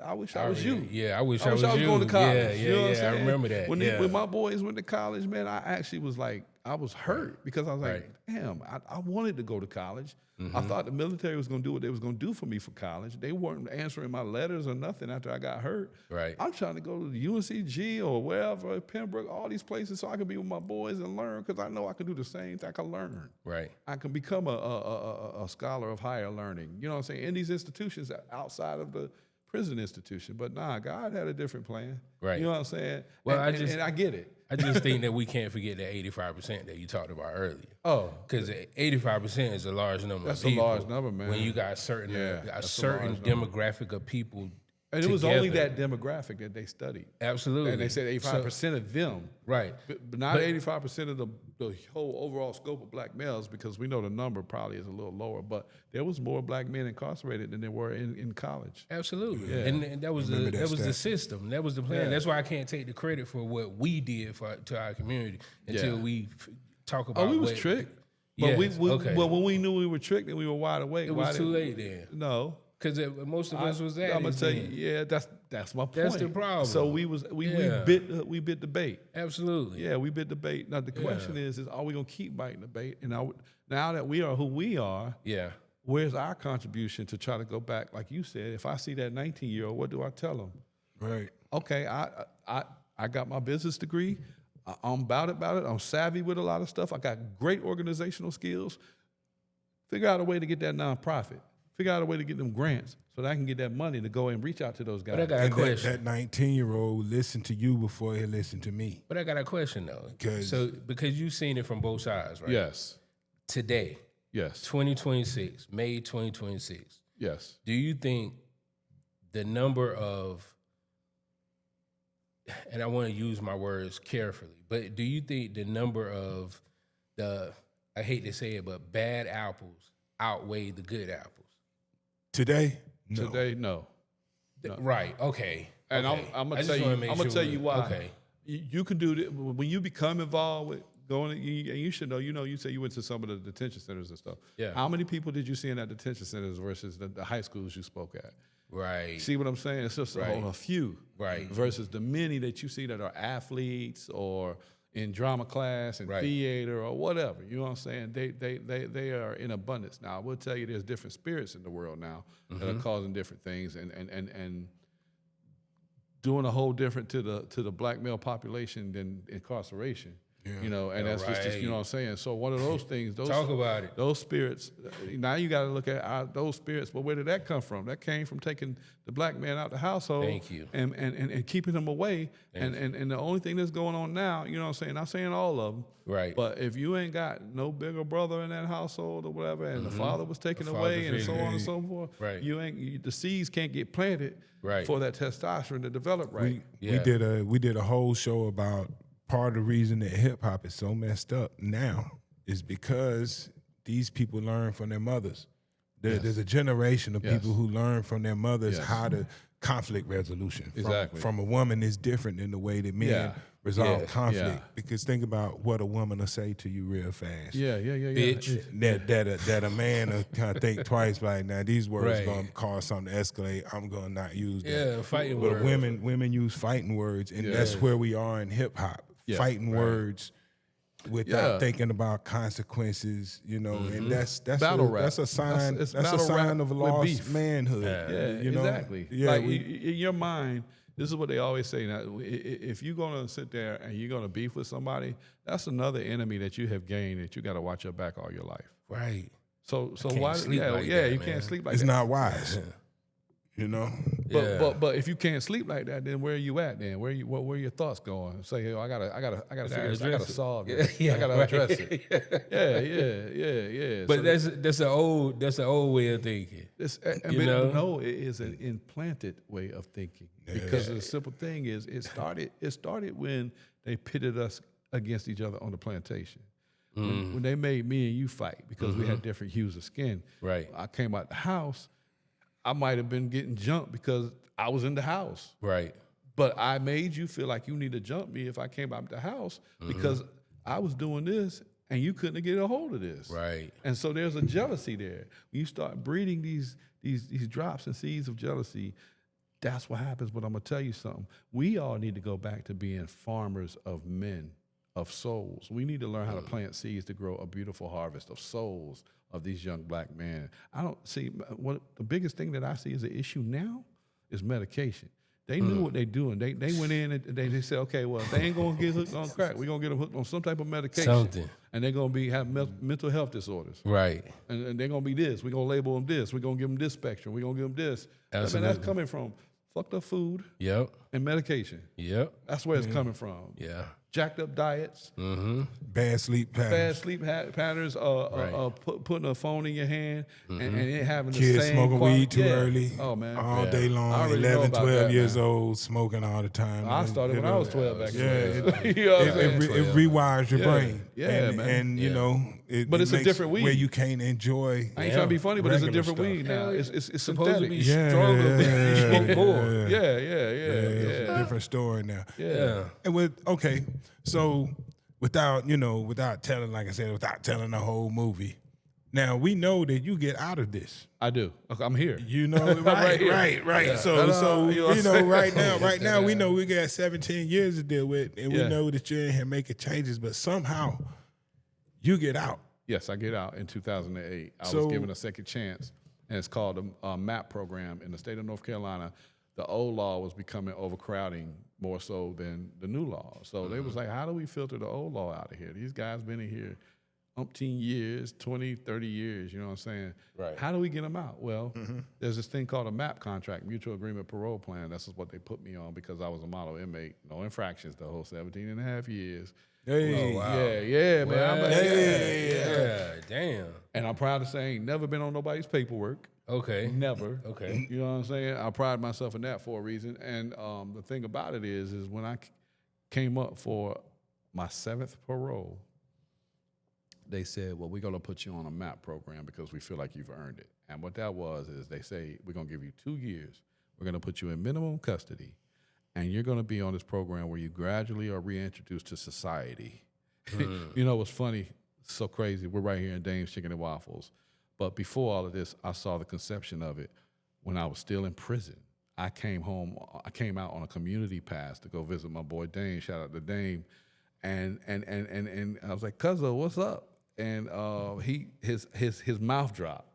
I wish I was you. Yeah, I wish I was you. going to college. Yeah, you know what I'm saying? I remember that. When my boys went to college, man, I actually was like, I was hurt because I was like, damn, I wanted to go to college. I thought the military was going to do what they was going to do for me for college. They weren't answering my letters or nothing after I got hurt. Right. I'm trying to go to the UNCG or wherever, Pembroke, all these places so I can be with my boys and learn because I know I can do the same thing. I can learn. Right. I can become a scholar of higher learning. You know what I'm saying? In these institutions outside of the prison institution. But nah, God had a different plan. Right. You know what I'm saying? Well, and I get it. I just think that we can't forget the 85% that you talked about earlier. Oh. Because 85% is a large number of people. That's a large number, man. When you got a certain demographic of people and it was only that demographic that they studied. Absolutely. And they said 85% of them. Right. But not 85% of the whole overall scope of black males, because we know the number probably is a little lower, but there was more black men incarcerated than there were in college. Absolutely. Yeah. And that was the system. That was the plan. Yeah. That's why I can't take the credit for what we did to our community until we talk about we was tricked. But but when we knew we were tricked and we were wide awake. It was too late then. No. Because most of us was that. I'm gonna tell you, that's my point. That's the problem. So we bit the bait. Absolutely. Yeah, we bit the bait. Now the question is are we gonna keep biting the bait? And now that we are who we are, where's our contribution to try to go back? Like you said, if I see that 19-year-old, what do I tell him? Right. Okay, I got my business degree. I'm about it. I'm savvy with a lot of stuff. I got great organizational skills. Figure out a way to get that nonprofit. Figure out a way to get them grants so that I can get that money to go and reach out to those guys. But I got a question. That 19-year-old listened to you before he listened to me. But I got a question, though. Because you've seen it from both sides, right? Yes. Today. Yes. 2026, May 2026. Yes. Do you think the number of, and I want to use my words carefully, but do you think the number of I hate to say it, but bad apples outweigh the good apples? Today? No. Today, no. Right, okay. And okay. I'm going to tell you why. Okay. You can do it when you become involved with going, and you should know, you say you went to some of the detention centers and stuff. Yeah. How many people did you see in that detention centers versus the high schools you spoke at? Right. See what I'm saying? It's just a few. Right. Versus the many that you see that are athletes or in drama class and theater or whatever. You know what I'm saying? They are in abundance. Now, I will tell you there's different spirits in the world now that are causing different things and doing a whole different to the black male population than incarceration. Yeah. You know, and that's just, you know what I'm saying? So one of those things, talk about it. Those spirits, now you got to look at those spirits, but where did that come from? That came from taking the black man out the household. Thank you. And keeping him away. And the only thing that's going on now, you know what I'm saying? Not saying all of them. Right. But if you ain't got no bigger brother in that household or whatever, and the father was taken away and so on and so forth, the seeds can't get planted for that testosterone to develop right. We did a whole show about part of the reason that hip hop is so messed up now is because these people learn from their mothers. There's a generation of people who learn from their mothers how to conflict resolution. From a woman is different than the way that men resolve conflict. Because think about what a woman will say to you real fast. Bitch. That a man will kind of think twice, like, now these words gonna cause something to escalate. I'm gonna not use that. Yeah, fighting words. But women use fighting words, and that's where we are in hip hop. Fighting words without thinking about consequences, you know, and that's battle rap. That's a sign. That's a sign of lost manhood. You know? Exactly. Yeah, like in your mind, this is what they always say. Now, if you're gonna sit there and you're gonna beef with somebody, that's another enemy that you have gained that you got to watch your back all your life. Right. So why? You can't sleep like that. It's not wise. You know, but if you can't sleep like that, then where are you at? Then where are your thoughts going? Say, I gotta figure this. I gotta solve it. I gotta address it. Yeah. But that's an old way of thinking. No, it is an implanted way of thinking because the simple thing is it started when they pitted us against each other on the plantation. When they made me and you fight because we had different hues of skin. Right. I came out the house, I might have been getting jumped because I was in the house. Right. But I made you feel like you need to jump me if I came out the house because I was doing this and you couldn't get a hold of this. Right. And so there's a jealousy there. When you start breeding these drops and seeds of jealousy, that's what happens. But I'm gonna tell you something. We all need to go back to being farmers of men, of souls. We need to learn how to plant seeds to grow a beautiful harvest of souls of these young black men. I don't see what the biggest thing that I see as an issue now is medication. They knew what they doing. They went in and they said, okay, well, if they ain't gonna get hooked on crack, we're gonna get them hooked on some type of medication. Something. And they're gonna have mental health disorders. Right. And they're gonna be this. We're gonna label them this. We're gonna give them this spectrum. We're gonna give them this. Absolutely. I mean, that's coming from fucked up food Yep. and medication. Yep. That's where it's coming from. Yeah. Jacked up diets, Bad sleep patterns. bad sleep patterns, putting a phone in your hand and it having the Kids same smoking quality. weed too early. Oh, man. All day I long. already know 11, about 12 that, years man. old, smoking all the time. I started when I was 12 back then. Yeah, You know what I'm saying? it rewires your Yeah. brain. Yeah, and, man. And, you know, But it's a makes different weed. where you can't enjoy. I ain't trying to be funny, but it's a regular different stuff. weed now. Hell, It's supposed to synthetic. be Yeah, stronger, but you smoke more. Yeah. It's a different story now. Yeah. And so without telling, like I said, without telling the whole movie, now we know that you get out of this. I do. Okay, I'm here. You know, Right here. right. Yeah. So You know what I'm you know, saying? right now, we know we got 17 years to deal with, and we Yeah. know that you're in here making changes, but somehow you get out. Yes, I get out in 2008. I was So- given a second chance, and it's called a MAP program in the state of North Carolina. The old law was becoming overcrowding more so than the new law. So they was like, how do we filter the old law out of here? These guys been in here umpteen years, 20, 30 years, you know what I'm saying? Right. How do we get them out? Well, there's this thing called a MAP contract, Mutual Agreement Parole Plan. That's what they put me on because I was a model inmate. No infractions the whole 17 and a half years. Hey, wow. Yeah, man. I'm like, Yeah. Damn. And I'm proud to say I ain't never been on nobody's paperwork. Okay. Never. Okay. You know what I'm saying? I pride myself in that for a reason. And the thing about it is when I came up for my 7th parole, they said, well, we're going to put you on a MAP program because we feel like you've earned it. And what that was is they say, we're going to give you 2 years. We're going to put you in minimum custody. And you're going to be on this program where you gradually are reintroduced to society. You know what's funny? So crazy. We're right here in Dame's Chicken and Waffles. But before all of this, I saw the conception of it when I was still in prison. I came out on a community pass to go visit my boy Dame. Shout out to Dame. And I was like, Cuzzo, what's up? And his mouth dropped.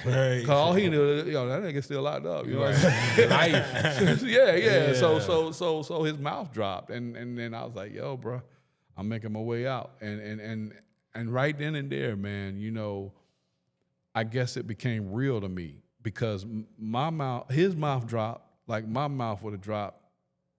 right. Cause all he knew, that nigga still locked up. You know what I'm saying? Life. yeah. So his mouth dropped, and then I was like, yo, bro, I'm making my way out. And right then and there, man, you know, I guess it became real to me because his mouth dropped like my mouth would have dropped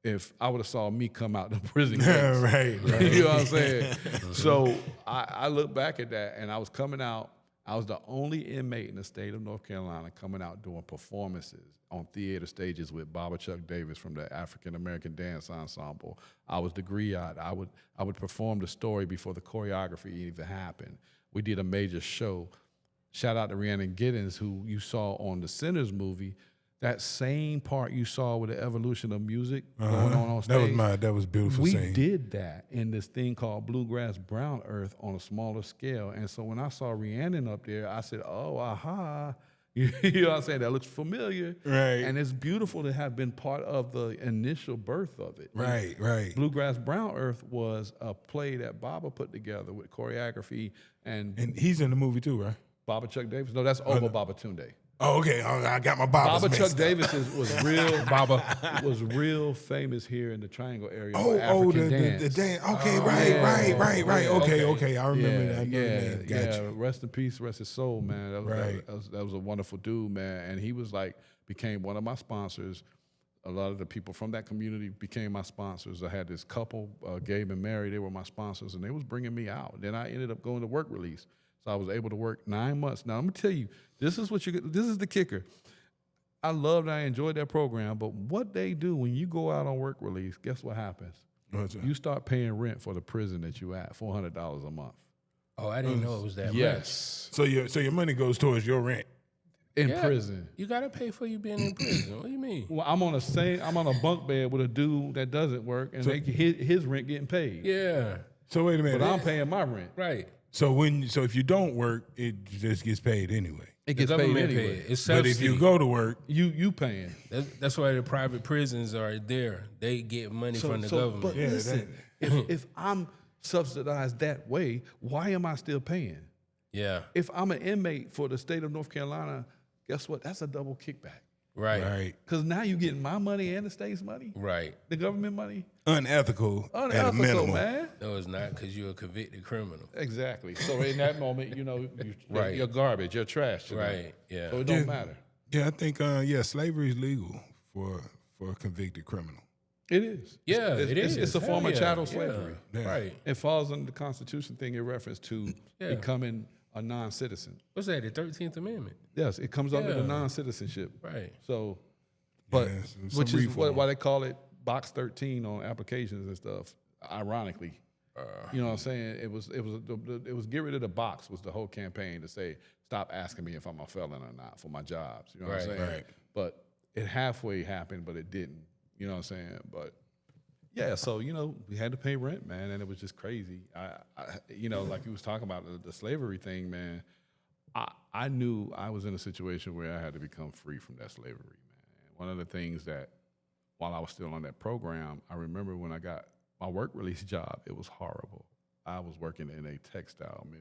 if I would have saw me come out the prison gates. right. You know what I'm saying? So I look back at that, and I was coming out. I was the only inmate in the state of North Carolina coming out doing performances on theater stages with Baba Chuck Davis from the African American Dance Ensemble. I was the griot. I would perform the story before the choreography even happened. We did a major show. Shout out to Rhiannon Giddens, who you saw on the Sinners movie. That same part you saw with the evolution of music going on stage. That was beautiful. We scene. did that in this thing called Bluegrass Brown Earth on a smaller scale. And so when I saw Rhiannon up there, I said, oh, aha. You know what I'm saying? That looks familiar. Right. And it's beautiful to have been part of the initial birth of it. Right. Bluegrass Brown Earth was a play that Baba put together with choreography and And he's in the movie too, right? Baba Chuck Davis. No, that's Over Baba Tunde. Oh, okay. I got my Baba Baba Chuck Davis was real famous here in the Triangle area. for African dance. the dance. Okay, right. Okay. I remember that. I know the name. Got you. Rest in peace, rest his soul, man. Right. That was a wonderful dude, man. And he was became one of my sponsors. A lot of the people from that community became my sponsors. I had this couple, Gabe and Mary, they were my sponsors, and they was bringing me out. Then I ended up going to work release. So I was able to work 9 months. Now, I'm going to tell you, this is the kicker. I loved and I enjoyed that program, but what they do when you go out on work release, guess what happens? What's that? You start paying rent for the prison that you at, $400 a month. Oh, I didn't know it was that much. Yes. So your money goes towards your rent. In Yeah. prison. You gotta pay for you being in prison. What do you mean? Well, I'm on a bunk bed with a dude that doesn't work, and his rent getting paid. Yeah. So wait a minute. But I'm paying my rent. Right. So if you don't work, it just gets paid anyway. It The gets paid government anyway. paid. It's But subsidy. if you go to work, You paying. That's why the private prisons are there. They get money from the government. But listen, if I'm subsidized that way, why am I still paying? Yeah. If I'm an inmate for the state of North Carolina, guess what? That's a double kickback. Right. Because now you're getting my money and the state's money, Right. the government money. unethical, at a Unethical, minimum. man. No, it's not because you're a convicted criminal. Exactly. So in that moment, Right. you're garbage, you're trash. to them. Right. Yeah. So it don't matter. Yeah, I think slavery is legal for a convicted criminal. It is. Yeah, it is. It's a Hell form of yeah. chattel Yeah. slavery. Yeah. Right. It falls under the Constitution thing in reference to Yeah. becoming a non-citizen. What's that? The 13th Amendment. Yes, it comes under the Yeah. non-citizenship. Right. So, but Yeah, some which is reform. why they call it Box 13 on applications and stuff. Ironically, you know what I'm saying? It was get rid of the box was the whole campaign to say stop asking me if I'm a felon or not for my jobs. You know what I'm Right. saying? Right. But it halfway happened, but it didn't. You know what I'm saying? But yeah, so we had to pay rent, man, and it was just crazy. I like you was talking about the slavery thing, man. I knew I was in a situation where I had to become free from that slavery, man. One of the things that while I was still on that program, I remember when I got my work release job, it was horrible. I was working in a textile mill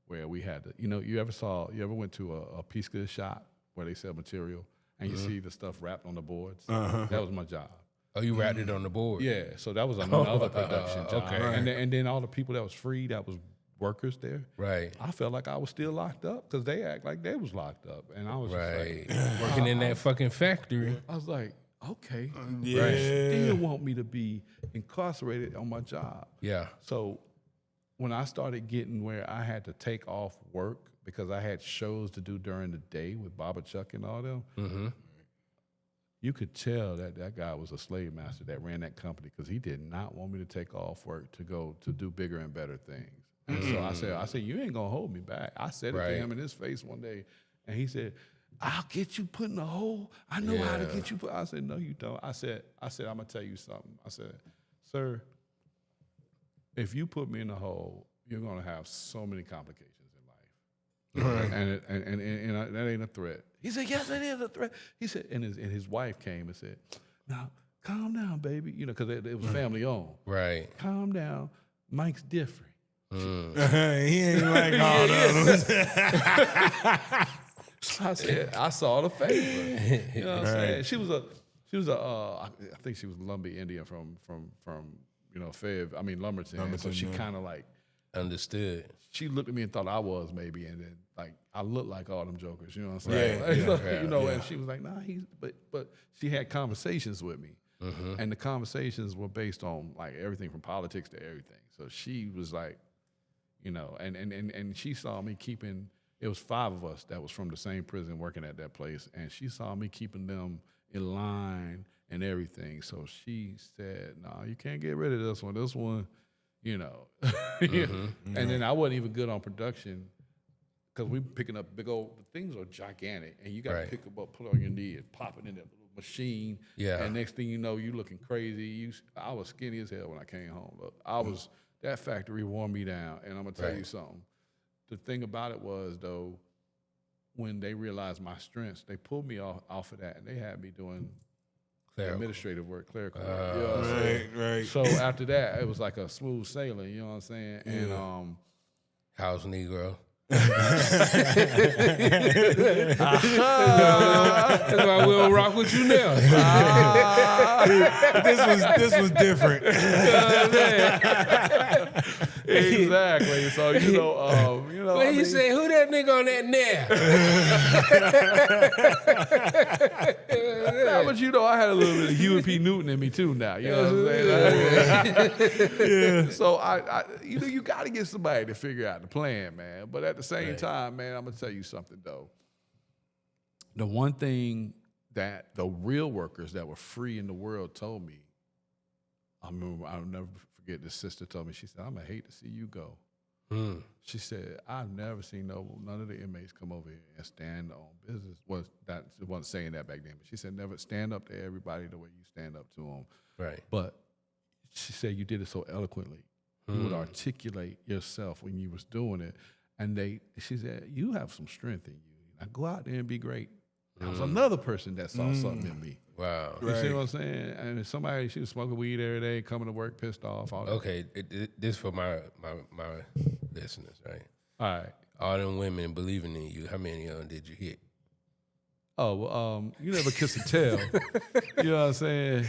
where we had to, you ever went to a piece goods shop where they sell material and you see the stuff wrapped on the boards? That was my job. Oh, you wrapped it on the board. Yeah, so that was another production job. okay. And then all the people that was free, that was workers there. Right. I felt like I was still locked up because they act like they was locked up. And I was Right. just like, Working in that fucking factory. I was like, okay. Yeah. They still want me to be incarcerated on my job. Yeah. So when I started getting where I had to take off work because I had shows to do during the day with Baba Chuck and all them, you could tell that guy was a slave master that ran that company because he did not want me to take off work to go to do bigger and better things. And so I said, you ain't gonna hold me back. I said it to him in his face one day, and he said, I'll get you put in a hole. I know how to get you put. I said, no, you don't. I said, I'm gonna tell you something. I said, sir, if you put me in a hole, you're gonna have so many complications in life. And that ain't a threat. He said, yes, it is a threat. He said, and his wife came and said, now, calm down, baby. Because it was family owned. Right. Calm down. Mike's different. He ain't like all those. I said, I saw the favor. You know what I'm saying? She was I think she was Lumbee Indian from Fayetteville. I mean Lumberton. So she kind of like Understood. she looked at me and thought I was maybe, and then like I looked like all them jokers. You know what I'm saying? And she was like, nah, but she had conversations with me, and the conversations were based on like everything from politics to everything. So she was like, and she saw me keeping. It was 5 of us that was from the same prison working at that place, and she saw me keeping them in line and everything. So she said, "No, you can't get rid of this one. This one, And then I wasn't even good on production because we picking up big old things are gigantic, and you got to pick them up, put it on your knee, and pop it in that little machine. Yeah. And next thing you know, you looking crazy. I was skinny as hell when I came home. Look, that factory wore me down, and I'm gonna tell you something. The thing about it was, though, when they realized my strengths, they pulled me off of that, and they had me doing administrative work, clerical work. You know what I'm saying? Right. So after that, it was like a smooth sailing, you know what I'm saying? And House Negro. That's why we don't rock with you now. This was different. Exactly. So But he said, "Who that nigga on that yeah, but I had a little bit of Huey P. Newton in me too now. You know what I'm saying? So you got to get somebody to figure out the plan, man. But at the same time, man, I'm gonna tell you something though. The one thing that the real workers that were free in the world told me, I'll never forget. This sister told me. She said, "I'm gonna hate to see you go, She said, I've never seen none of the inmates come over here and stand on business. She wasn't saying that back then, but she said, never stand up to everybody the way you stand up to them. Right. But she said, you did it so eloquently. You would articulate yourself when you was doing it. And she said, you have some strength in you. Now go out there and be great. That was another person that saw something in me. Wow. You see what I'm saying? And somebody, she was smoking weed every day, coming to work pissed off. All that. Okay, this for my listeners, right? All right. All them women believing in you, how many of them did you hit? Oh, well, you never kiss and tell. You know what I'm saying?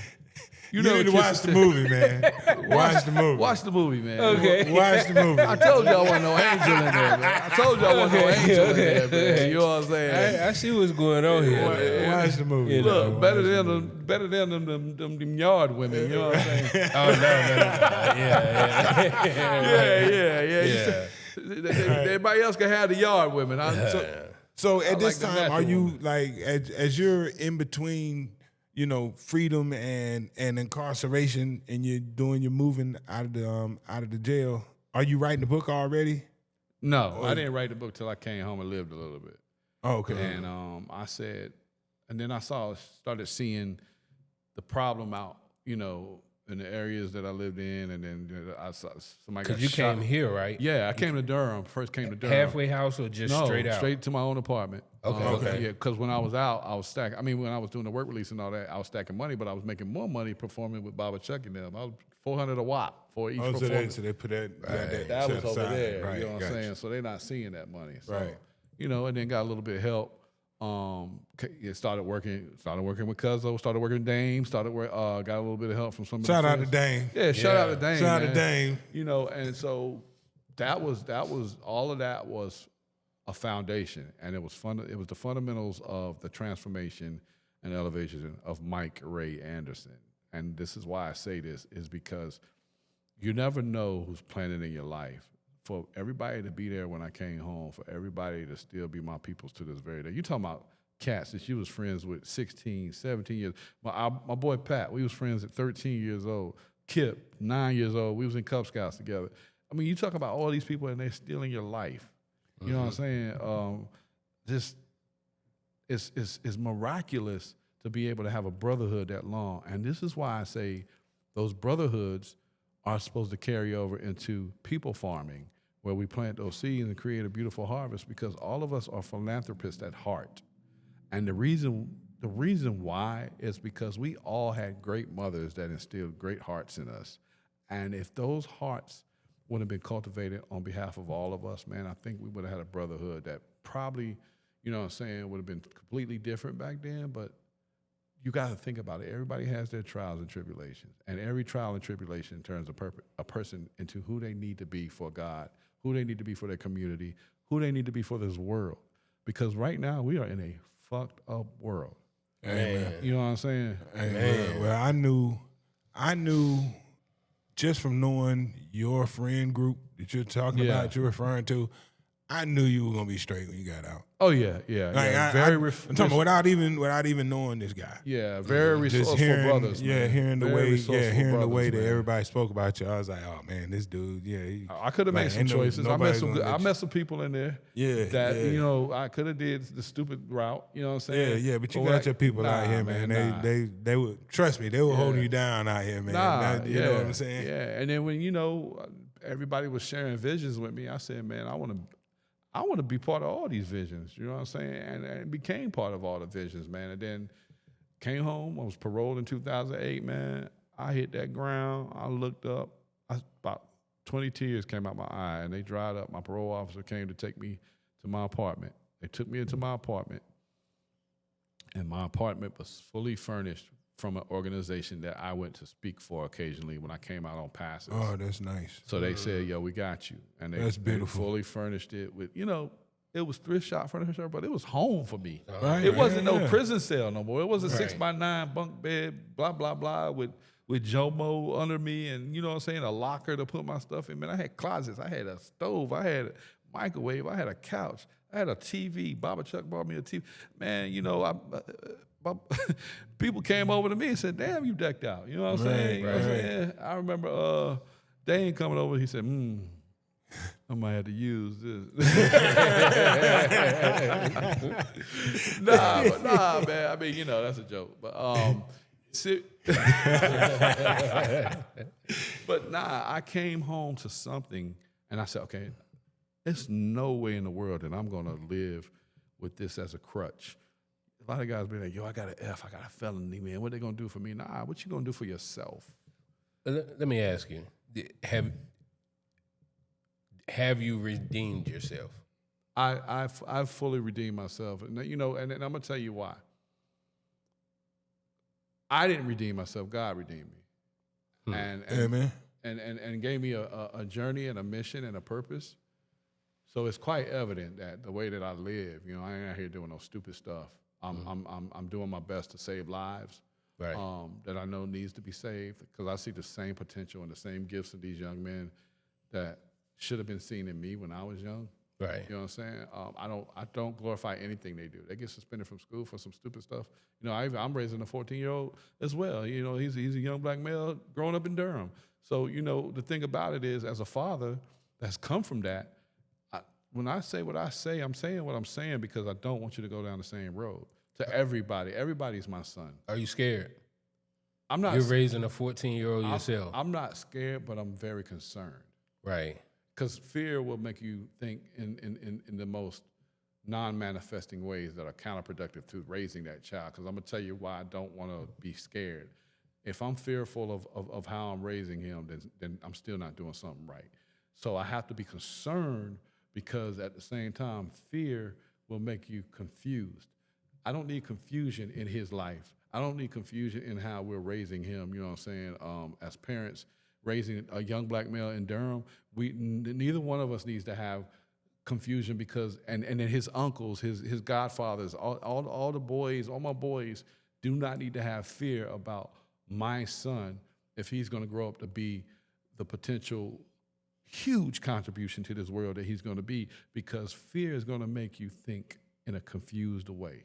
You need to watch the movie, man. Watch the movie. Watch the movie, man. Okay. Watch the movie. I told y'all wasn't no angel in there, man. I told y'all wasn't no angel in there, man. You know what I'm saying? I see what's going on here. Man. Watch the movie. You know, Look, better than them yard women. You know what I'm saying? Oh no. Yeah. Everybody else can have the yard women. So at this like the time, are natural you woman. like as you're in between, freedom and incarceration, and you're moving out of the jail? Are you writing the book already? No, I didn't write the book till I came home and lived a little bit. Oh, okay. And I said, and then I started seeing the problem out, in the areas that I lived in, and then I saw somebody got Because you shot. came here, right? Yeah, I came to Durham. First came to Durham. Halfway house or just straight out? straight to my own apartment. Okay. Yeah, because when I was out, I was stacking. I mean, when I was doing the work release and all that, I was stacking money, but I was making more money performing with Baba Chuck and them. I was $400 a wop for each performance. So they put that That was set over aside. there. Right, You know what I'm gotcha. saying? So they're not seeing that money. So, Right. And then got a little bit of help. Started working with Cuzzo, started working with Dame, got a little bit of help from some of the Shout out friends. to Dame. Yeah, shout out to Dame. Shout out to man. Dame. And so that was all of that was a foundation, and it was fun. It was the fundamentals of the transformation and elevation of Mike Ray Anderson. And this is why I say this is because you never know who's planted in your life. For everybody to be there when I came home, for everybody to still be my peoples to this very day. You talking about cats that you was friends with 16, 17 years. My boy Pat, we was friends at 13 years old. Kip, 9 years old. We was in Cub Scouts together. I mean, you talk about all these people and they're still in your life. You know what I'm saying? It's miraculous to be able to have a brotherhood that long. And this is why I say those brotherhoods are supposed to carry over into people farming, where we plant those seeds and create a beautiful harvest, because all of us are philanthropists at heart. And the reason why is because we all had great mothers that instilled great hearts in us. And if those hearts would have been cultivated on behalf of all of us, man, I think we would have had a brotherhood that probably, would have been completely different back then. But you got to think about it. Everybody has their trials and tribulations. And every trial and tribulation turns a person into who they need to be for God, who they need to be for their community, who they need to be for this world. Because right now we are in a fucked up world. Amen. You know what I'm saying? Amen. Well, I knew just from knowing your friend group that you're talking about, you're referring to, I knew you were gonna be straight when you got out. Oh yeah. I'm talking about without even knowing this guy. Yeah, very resourceful Just hearing, brothers. Man. hearing the Very way, resourceful hearing the brothers, way that man. everybody spoke about you, I was like, oh man, this dude, I could have made some choices. I met some people in there. Yeah, that yeah. I could have did the stupid route. You know what I'm saying? Yeah, but you got your people out here, man. They would trust me. They were holding you down out here, man. You know what I'm saying? Yeah, and then when everybody was sharing visions with me, I said, man, I want to be part of all these visions. You know what I'm saying? And became part of all the visions, man. And then came home. I was paroled in 2008, man. I hit that ground. I looked up. About 20 tears came out my eye, and they dried up. My parole officer came to take me to my apartment. They took me into my apartment, and my apartment was fully furnished from an organization that I went to speak for occasionally when I came out on passes. Oh, that's nice. So they said, yo, we got you. And That's they beautiful. fully furnished it with, it was thrift shop furniture, but it was home for me. Right, It wasn't yeah. no prison cell no more. It was a Right. 6x9 bunk bed, blah, blah, blah, with Jomo under me and, a locker to put my stuff in. Man, I had closets. I had a stove. I had a microwave. I had a couch. I had a TV. Baba Chuck bought me a TV. Man, people came over to me and said, damn, you decked out. You know what I'm saying? You know what I'm saying? I remember Dane coming over. He said, I might have to use this. Nah, man. I mean, you know, that's a joke. But but I came home to something, and I said, okay, there's no way in the world that I'm gonna live with this as a crutch. A lot of guys be like, yo, I got an F, I got a felony, man. What they gonna do for me? Nah, what you gonna do for yourself? Let me ask you: Have you redeemed yourself? I've fully redeemed myself, and you know, and I'm gonna tell you why. I didn't redeem myself; God redeemed me, Amen. and gave me a journey and a mission and a purpose. So it's quite evident that the way that I live, you know, I ain't out here doing no stupid stuff. I'm doing my best to save lives, Right. that I know needs to be saved, because I see the same potential and the same gifts of these young men that should have been seen in me when I was young. Right. You know what I'm saying? I don't glorify anything they do. They get suspended from school for some stupid stuff. You know, I'm raising a 14-year-old as well. You know, he's a young black male growing up in Durham. So, you know, the thing about it is, as a father that's come from that, when I say what I say, I'm saying what I'm saying because I don't want you to go down the same road. To everybody. Everybody's my son. Are you scared? I'm not. You're raising a 14-year-old yourself. I'm not scared, but I'm very concerned. Right. Because fear will make you think in the most non-manifesting ways that are counterproductive to raising that child. Because I'm going to tell you why I don't want to be scared. If I'm fearful of how I'm raising him, then I'm still not doing something right. So I have to be concerned, because at the same time, fear will make you confused. I don't need confusion in his life. I don't need confusion in how we're raising him, you know what I'm saying? As parents, raising a young black male in Durham, neither one of us needs to have confusion, because, and then his uncles, his godfathers, all the boys, all my boys do not need to have fear about my son if he's gonna grow up to be the potential huge contribution to this world that he's gonna be, because fear is gonna make you think in a confused way.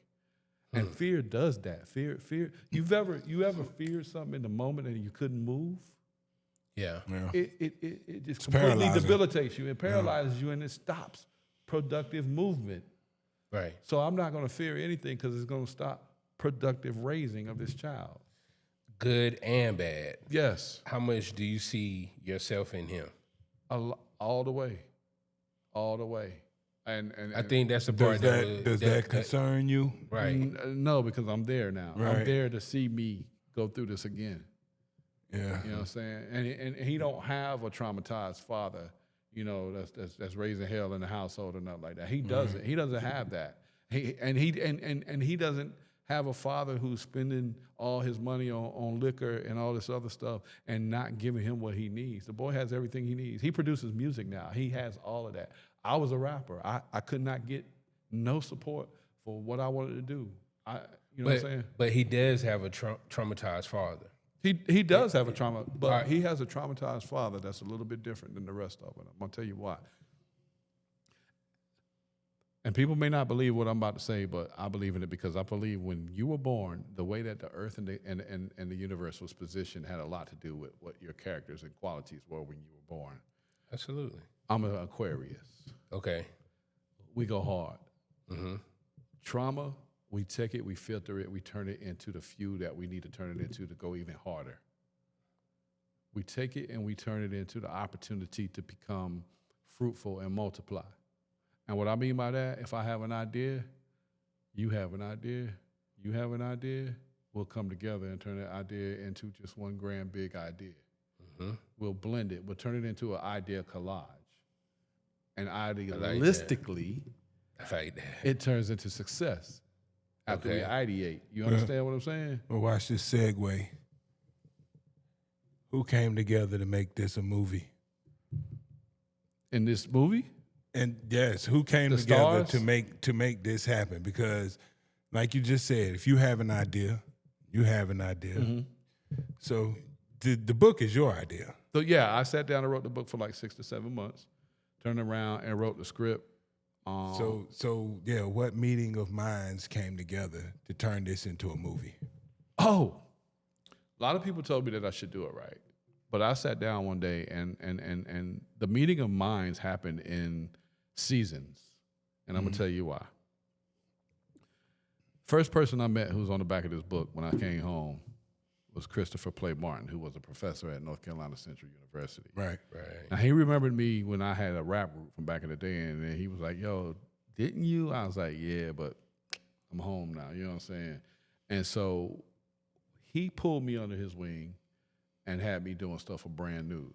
And fear does that. Fear. You ever feared something in the moment and you couldn't move? Yeah. It just completely debilitates you. It paralyzes you, and it stops productive movement. Right. So I'm not going to fear anything, because it's going to stop productive raising of this child. Good and bad. Yes. How much do you see yourself in him? All the way. All the way. And I think that's the part Does that concern you? Right. No, because I'm there now. Right. I'm there to see me go through this again. Yeah. You know what I'm saying? And he don't have a traumatized father, you know, that's raising hell in the household or nothing like that. He doesn't. He doesn't have that. He doesn't have a father who's spending all his money on liquor and all this other stuff and not giving him what he needs. The boy has everything he needs. He produces music now. He has all of that. I was a rapper. I could not get no support for what I wanted to do. You know what I'm saying? But he does have a traumatized father. He does have a trauma, but he has a traumatized father that's a little bit different than the rest of it. I'm going to tell you why. And people may not believe what I'm about to say, but I believe in it, because I believe when you were born, the way that the earth and the universe was positioned had a lot to do with what your characters and qualities were when you were born. Absolutely. I'm an Aquarius. Okay. We go hard. Mm-hmm. Trauma, we take it, we filter it, we turn it into the fuel that we need to turn it into to go even harder. We take it and we turn it into the opportunity to become fruitful and multiply. And what I mean by that, if I have an idea, you have an idea, you have an idea, we'll come together and turn that idea into just one grand big idea. Mm-hmm. We'll blend it. We'll turn it into an idea collage. And idealistically, I like that. it turns into success after we ideate. You understand what I'm saying? Well, watch this segue. Who came together to make this a movie? In this movie? And yes, who came together to make this happen? Because, like you just said, if you have an idea, you have an idea. Mm-hmm. So the book is your idea. So yeah, I sat down and wrote the book for like 6 to 7 months. Turned around and wrote the script. So yeah, what meeting of minds came together to turn this into a movie? Oh, a lot of people told me that I should do it right. But I sat down one day, and the meeting of minds happened in seasons, and I'm gonna tell you why. First person I met who was on the back of this book when I came home was Christopher Play Martin, who was a professor at North Carolina Central University. Right. Now, he remembered me when I had a rap group from back in the day, and then he was like, yo, didn't you? I was like, yeah, but I'm home now, you know what I'm saying? And so he pulled me under his wing and had me doing stuff for Brand News.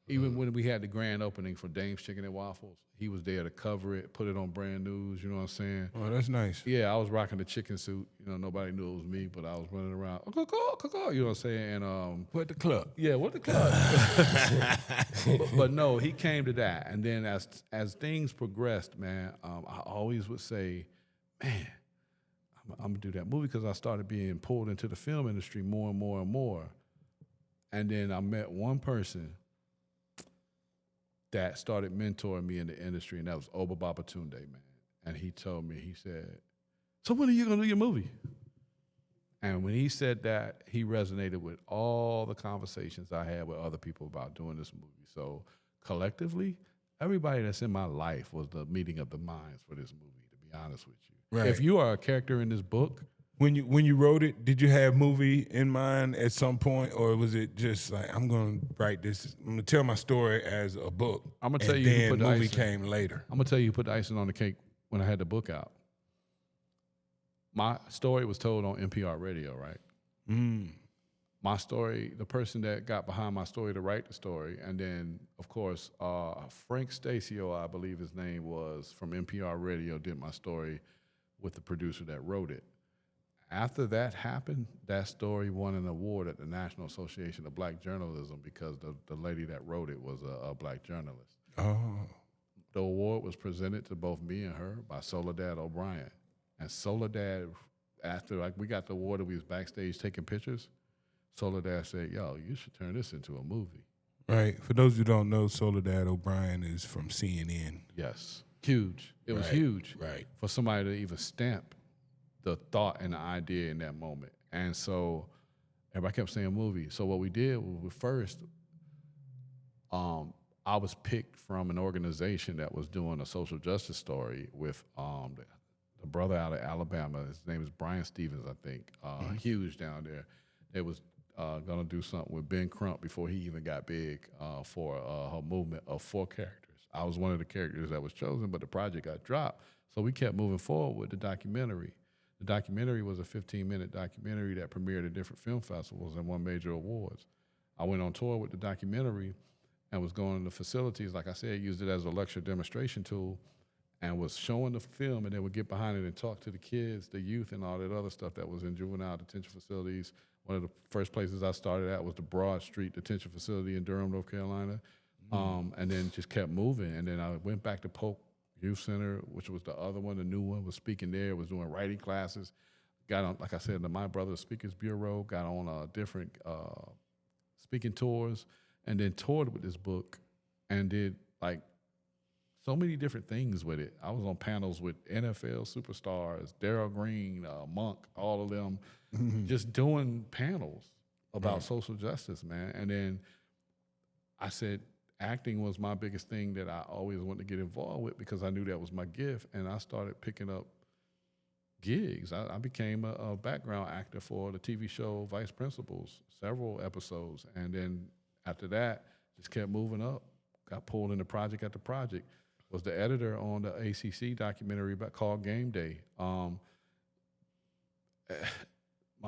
Even when we had the grand opening for Dame's Chicken and Waffles, he was there to cover it, put it on Brand News, you know what I'm saying? Oh, that's nice. Yeah, I was rocking the chicken suit. You know, nobody knew it was me, but I was running around, you know what I'm saying? And What the club? yeah, what the club? but no, he came to that. And then as things progressed, man, I always would say, man, I'm going to do that movie because I started being pulled into the film industry more and more and more. And then I met one person that started mentoring me in the industry, and that was Oba Babatunde, man. And he told me, he said, so when are you going to do your movie? And when he said that, he resonated with all the conversations I had with other people about doing this movie. So collectively, everybody that's in my life was the meeting of the minds for this movie, to be honest with you. Right. If you are a character in this book, When you wrote it, did you have movie in mind at some point, or was it just like, I'm going to write this, I'm going to tell my story as a book? I'm gonna tell and you who then put the movie icing. came later. I'm going to tell you who put the icing on the cake when I had the book out. My story was told on NPR radio, right? My story, the person that got behind my story to write the story, and then, of course, Frank Stacio, I believe his name was, from NPR radio, did my story with the producer that wrote it. After that happened, that story won an award at the National Association of Black Journalism because the lady that wrote it was a black journalist. Oh. The award was presented to both me and her by Soledad O'Brien. And Soledad, after we got the award and we was backstage taking pictures, Soledad said, yo, you should turn this into a movie. Right. For those who don't know, Soledad O'Brien is from CNN. Yes. Huge. It was Right. huge. Right. For somebody to even stamp the thought and the idea in that moment. And so everybody kept saying movie. So what we did was first, I was picked from an organization that was doing a social justice story with the brother out of Alabama. His name is Brian Stevens, I think. Huge down there. They was going to do something with Ben Crump before he even got big for a movement of 4 characters. I was one of the characters that was chosen, but the project got dropped. So we kept moving forward with the documentary. The documentary was a 15-minute documentary that premiered at different film festivals and won major awards. I went on tour with the documentary and was going to facilities, like I said, used it as a lecture demonstration tool and was showing the film, and then would get behind it and talk to the kids, the youth, and all that other stuff that was in juvenile detention facilities. One of the first places I started at was the Broad Street Detention Facility in Durham, North Carolina, and then just kept moving. And then I went back to Polk Youth Center, which was the other one, the new one, was speaking there, was doing writing classes. Got on, like I said, My Brother's Speakers Bureau, got on different speaking tours, and then toured with this book and did like so many different things with it. I was on panels with NFL superstars, Darryl Green, Monk, all of them, just doing panels about social justice, man. And then I said, acting was my biggest thing that I always wanted to get involved with because I knew that was my gift, and I started picking up gigs. I became a background actor for the TV show Vice Principals, several episodes, and then after that, just kept moving up. Got pulled into project after project. Was the editor on the ACC documentary called Game Day. My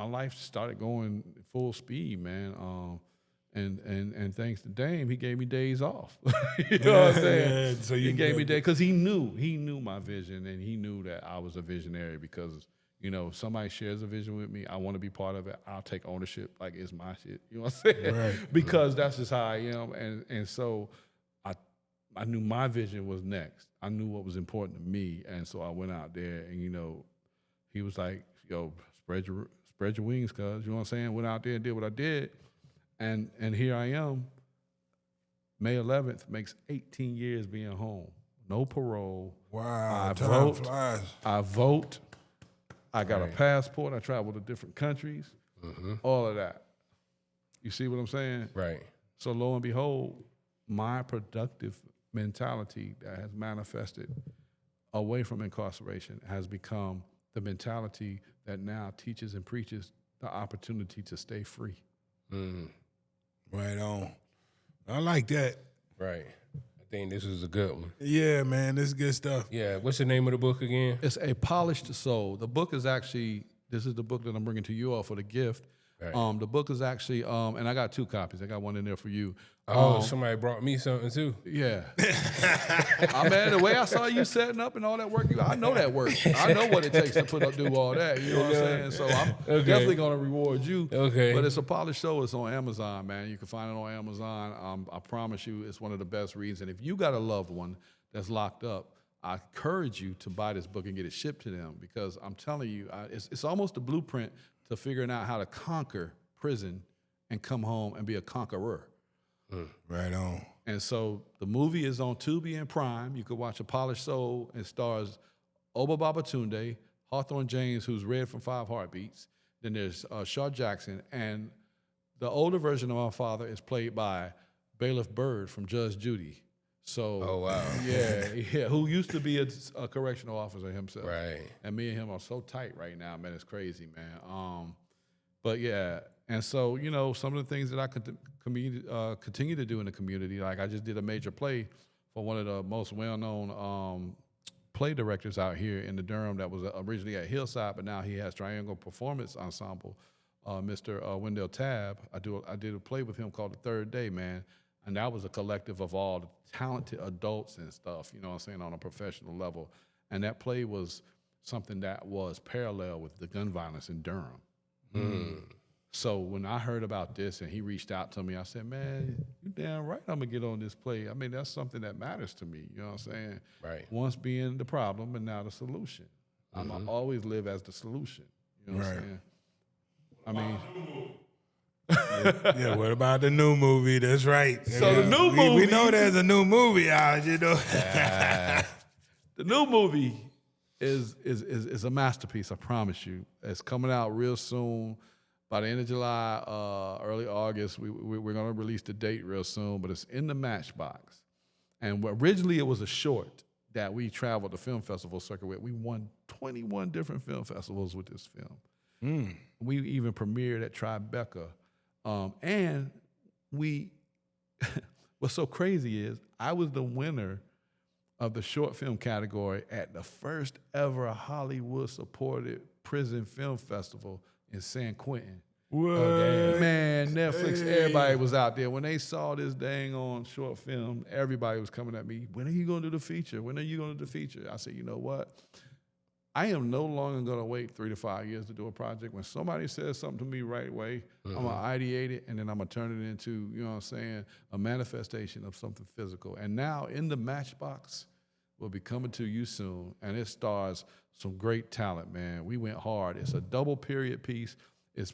life started going full speed, man. And thanks to Dame, he gave me days off. You know what I'm saying? Yeah, so he gave me days because he knew my vision, and he knew that I was a visionary because, you know, if somebody shares a vision with me, I want to be part of it. I'll take ownership like it's my shit. You know what I'm saying? Right. Because that's just how I am. And so I knew my vision was next. I knew what was important to me. And so I went out there, and, you know, he was like, yo, spread your wings, cuz, you know what I'm saying? Went out there and did what I did. And here I am. May 11th makes 18 years being home. No parole. Wow, I time vote. flies. I vote. I got a passport. I travel to different countries. All of that. You see what I'm saying? Right. So lo and behold, my productive mentality that has manifested away from incarceration has become the mentality that now teaches and preaches the opportunity to stay free. Mm. Right on. I like that. Right. I think this is a good one. Yeah, man, this is good stuff. Yeah. What's the name of the book again? It's A Polished Soul. The book is actually, this is the book that I'm bringing to you all for the gift. Right. The book is actually, and I got 2 copies. I got one in there for you. Oh, somebody brought me something too. Yeah. Man, the way I saw you setting up and all that work, I know that work. I know what it takes to do all that. You know what I'm saying? So I'm definitely going to reward you. Okay. But it's A Polished Soul. It's on Amazon, man. You can find it on Amazon. I promise you, it's one of the best reads. And if you got a loved one that's locked up, I encourage you to buy this book and get it shipped to them, because I'm telling you, it's almost a blueprint to figuring out how to conquer prison and come home and be a conqueror. Right on. And so the movie is on Tubi and Prime. You could watch A Polished Soul. It stars Oba Babatunde, Hawthorne James, who's Red from 5 Heartbeats. Then there's Shaw Jackson. And the older version of my father is played by Bailiff Byrd from Judge Judy. So, Oh, wow. yeah, who used to be a correctional officer himself. Right. And me and him are so tight right now, man. It's crazy, man. But yeah, and so, you know, some of the things that I could continue to do in the community, like I just did a major play for one of the most well-known play directors out here in the Durham that was originally at Hillside, but now he has Triangle Performance Ensemble, Mr. Wendell Tabb. I did a play with him called The Third Day, man. And that was a collective of all the talented adults and stuff, you know what I'm saying, on a professional level. And that play was something that was parallel with the gun violence in Durham. So when I heard about this and he reached out to me, I said, man, you damn right I'm going to get on this play. I mean, that's something that matters to me, you know what I'm saying? Right. Once being the problem and now the solution. I'm going to always live as the solution, you know what I'm saying? I mean... Yeah, what about the new movie? That's right. So the new movie... We know there's a new movie out, you know. The new movie is a masterpiece, I promise you. It's coming out real soon. By the end of July, early August, we're going to release the date real soon, but it's in the Matchbox. And originally it was a short that we traveled the film festival circuit with. We won 21 different film festivals with this film. We even premiered at Tribeca. And what's so crazy is I was the winner of the short film category at the first ever Hollywood-supported prison film festival in San Quentin. What? Man, Netflix, everybody was out there. When they saw this dang on short film, everybody was coming at me, when are you going to do the feature? When are you going to do the feature? I said, you know what? I am no longer going to wait 3 to 5 years to do a project. When somebody says something to me right away, I'm going to ideate it, and then I'm going to turn it into, you know what I'm saying, a manifestation of something physical. And now in the Matchbox will be coming to you soon, and it stars some great talent, man. We went hard. It's a double period piece. It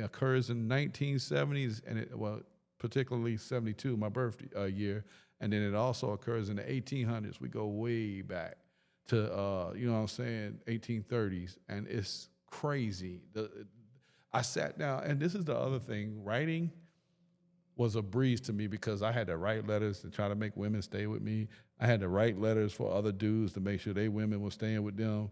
occurs in 1970s, and particularly 72, my birthday year, and then it also occurs in the 1800s. We go way back to, you know what I'm saying, 1830s, and it's crazy. I sat down, and this is the other thing, writing was a breeze to me because I had to write letters to try to make women stay with me. I had to write letters for other dudes to make sure they women were staying with them.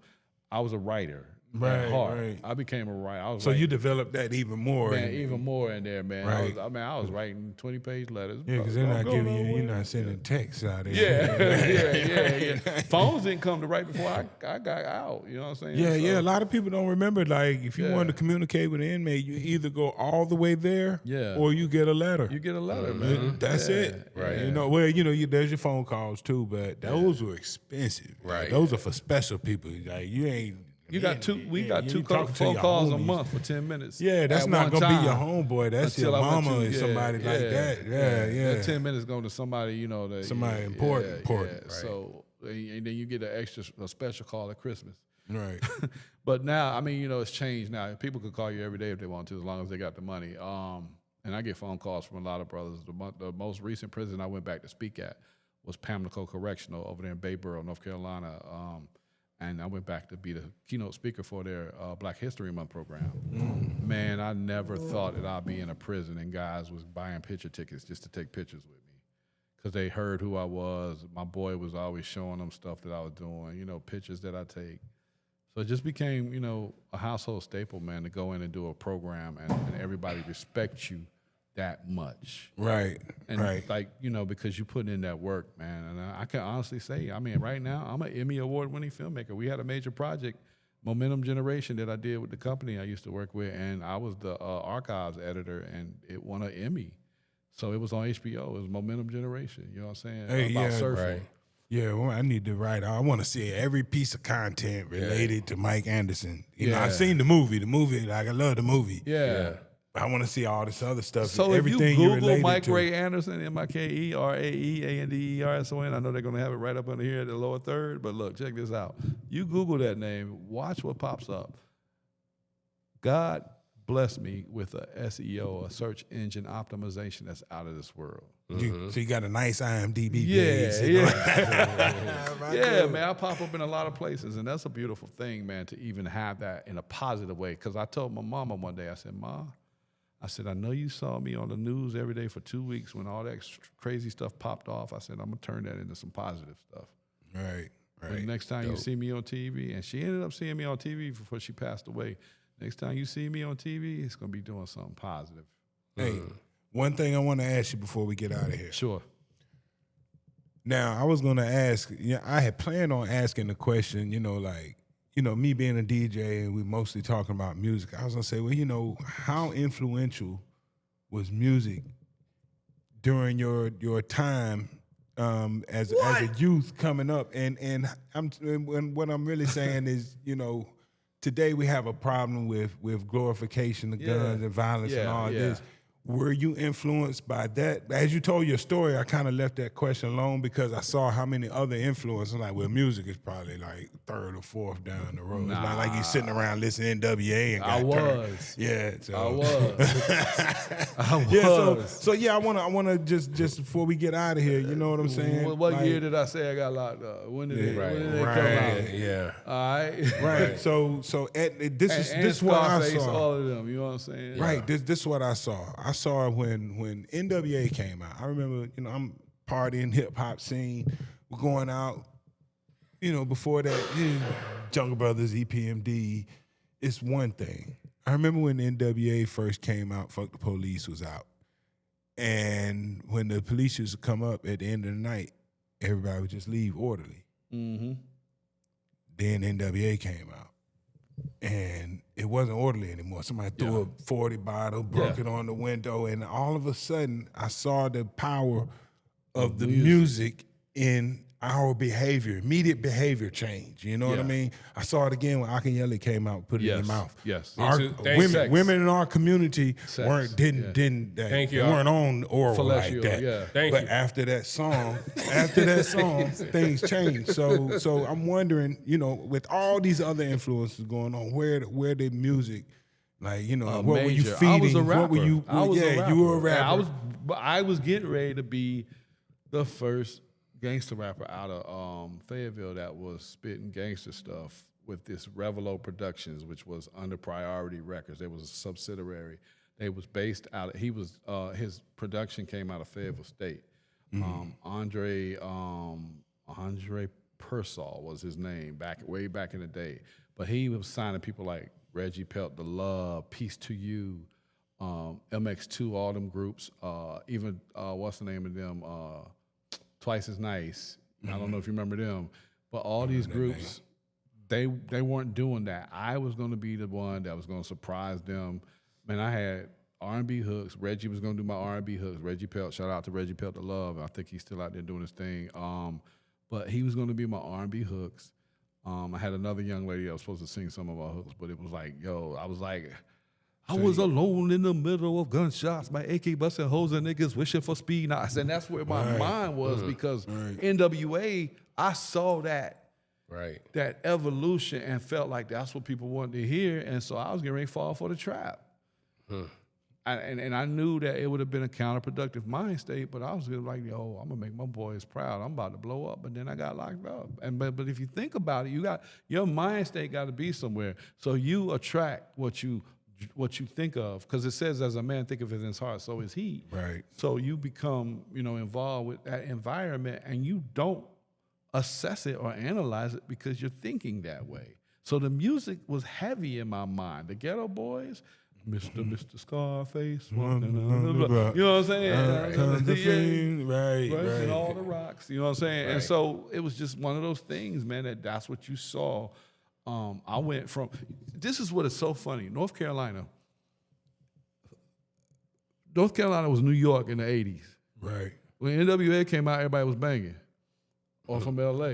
I was a writer. At heart. Right. I became a writer. So you developed that even more. Man, even more in there, man. Right. I was writing 20-page letters. Yeah, because they're not giving you, you're not sending texts out there. Yeah. Phones didn't come to right before I got out. You know what I'm saying? Yeah. A lot of people don't remember, like, if you wanted to communicate with an inmate, you either go all the way there or you get a letter. You get a letter, man. That's it. Right. You know, there's your phone calls too, but those were expensive. Right. Those are for special people. Like, you ain't. We got two phone calls a month for 10 minutes. Yeah, that's not going to be your homemay. That's your mama or somebody like that. Yeah. That 10 minutes going to somebody, you know. Somebody important. Right. So, and then you get a special call at Christmas. Right. But now, I mean, you know, it's changed now. People could call you every day if they want to, as long as they got the money. And I get phone calls from a lot of brothers. The most recent prison I went back to speak at was Pamlico Correctional over there in Bayboro, North Carolina. and I went back to be the keynote speaker for their Black History Month program. Man, I never thought that I'd be in a prison and guys was buying picture tickets just to take pictures with me because they heard who I was. My boy was always showing them stuff that I was doing, you know, pictures that I take. So it just became, you know, a household staple, man, to go in and do a program and everybody respects you that much. Right, And right. like, you know, because you put in that work, man. And I can honestly say, I mean, right now, I'm an Emmy Award-winning filmmaker. We had a major project, Momentum Generation, that I did with the company I used to work with, and I was the archives editor, and it won an Emmy. So it was on HBO. It was Momentum Generation. You know what I'm saying? Hey, About yeah, surfing. Right. Yeah, well, I need to write. I want to see every piece of content related to Mike Anderson. You know, I've seen the movie. Like, I love the movie. Yeah. I want to see all this other stuff. So if everything you you're Google related Mike to. Ray Anderson, MikeRaeAnderson, I know they're going to have it right up under here at the lower third, but look, check this out. You Google that name, watch what pops up. God blessed me with a SEO, a search engine optimization that's out of this world. So you got a nice IMDb page. Yeah, man, I pop up in a lot of places, and that's a beautiful thing, man, to even have that in a positive way. Because I told my mama one day, I said, Ma, I said, I know you saw me on the news every day for 2 weeks when all that crazy stuff popped off. I said, I'm going to turn that into some positive stuff. Right, And right. next time you see me on TV, and she ended up seeing me on TV before she passed away. Next time you see me on TV, it's going to be doing something positive. Hey, one thing I want to ask you before we get out of here. Sure. Now, I was going to ask, I had planned on asking the question, me being a DJ and we mostly talking about music. I was going to say, well, how influential was music during your time as a youth coming up? And what I'm really saying is, today we have a problem with glorification of guns and violence and all this. Were you influenced by that? As you told your story, I kind of left that question alone because I saw how many other influences. Like, well, music is probably like third or fourth down the road. It's not like you're sitting around listening to NWA and got I turned. was. Yeah, so. I was. I was. Yeah, so I wanna just before we get out of here, you know what I'm saying? What year did I say I got locked up? When did it come out? Yeah. All right. Right. So this is what I Scarface, saw. all of them. You know what I'm saying? Right. This is what I saw. I saw when NWA came out. I remember, I'm partying hip hop scene. We're going out. Before that, Jungle Brothers, EPMD. It's one thing. I remember when NWA first came out. Fuck the Police was out, and when the police used to come up at the end of the night, everybody would just leave orderly. Mm-hmm. Then NWA came out. And it wasn't orderly anymore. Somebody threw a 40 bottle, broke it on the window, and all of a sudden, I saw the power of the music in our behavior, immediate behavior change. You know what I mean? I saw it again when Akinyele came out, put it in their mouth. Yes. Women in our community didn't Thank you. weren't on oral like Fellatio, that. yeah. Thank But you. after that song, things changed. So I'm wondering, with all these other influences going on, where did music, what were you Major. feeding? I was a rapper. What were you? I was a rapper. You were a rapper. I was getting ready to be the first gangster rapper out of Fayetteville that was spitting gangster stuff with this Revelo Productions, which was under Priority Records. They was a subsidiary. They was based out. His production came out of Fayetteville State. Andre Persall was his name way back in the day. But he was signing people like Reggie Pelt, The Love, Peace to You, MX2, all them groups. Even what's the name of them? Twice as Nice. I don't know if you remember them, but all these groups, they weren't doing that. I was going to be the one that was going to surprise them. Man, I had R&B hooks. Reggie was going to do my R&B hooks. Reggie Pelt, shout out to Reggie Pelt, The Love. I think he's still out there doing his thing. But he was going to be my R&B hooks. I had another young lady that was supposed to sing some of our hooks, but it was like, I was alone in the middle of gunshots, my AK busting hoes and niggas wishing for speed. Now, I said that's where my mind was because NWA, I saw that evolution and felt like that's what people wanted to hear, and so I was getting ready to fall for the trap. and I knew that it would have been a counterproductive mind state, but I was just like, yo, I'm gonna make my boys proud. I'm about to blow up, but then I got locked up. But if you think about it, your mind state got to be somewhere. So you attract what you think of, because it says, as a man thinketh in his heart, so is he. Right. So you become, involved with that environment, and you don't assess it or analyze it because you're thinking that way. So the music was heavy in my mind. The Ghetto Boys, Mr. Scarface, you know what I'm saying? Right. And all the rocks, you know what I'm saying? Right. And so it was just one of those things, man, that's what you saw. I went from, this is what is so funny, North Carolina was New York in the 80s. Right. When NWA came out, everybody was banging. Or from LA.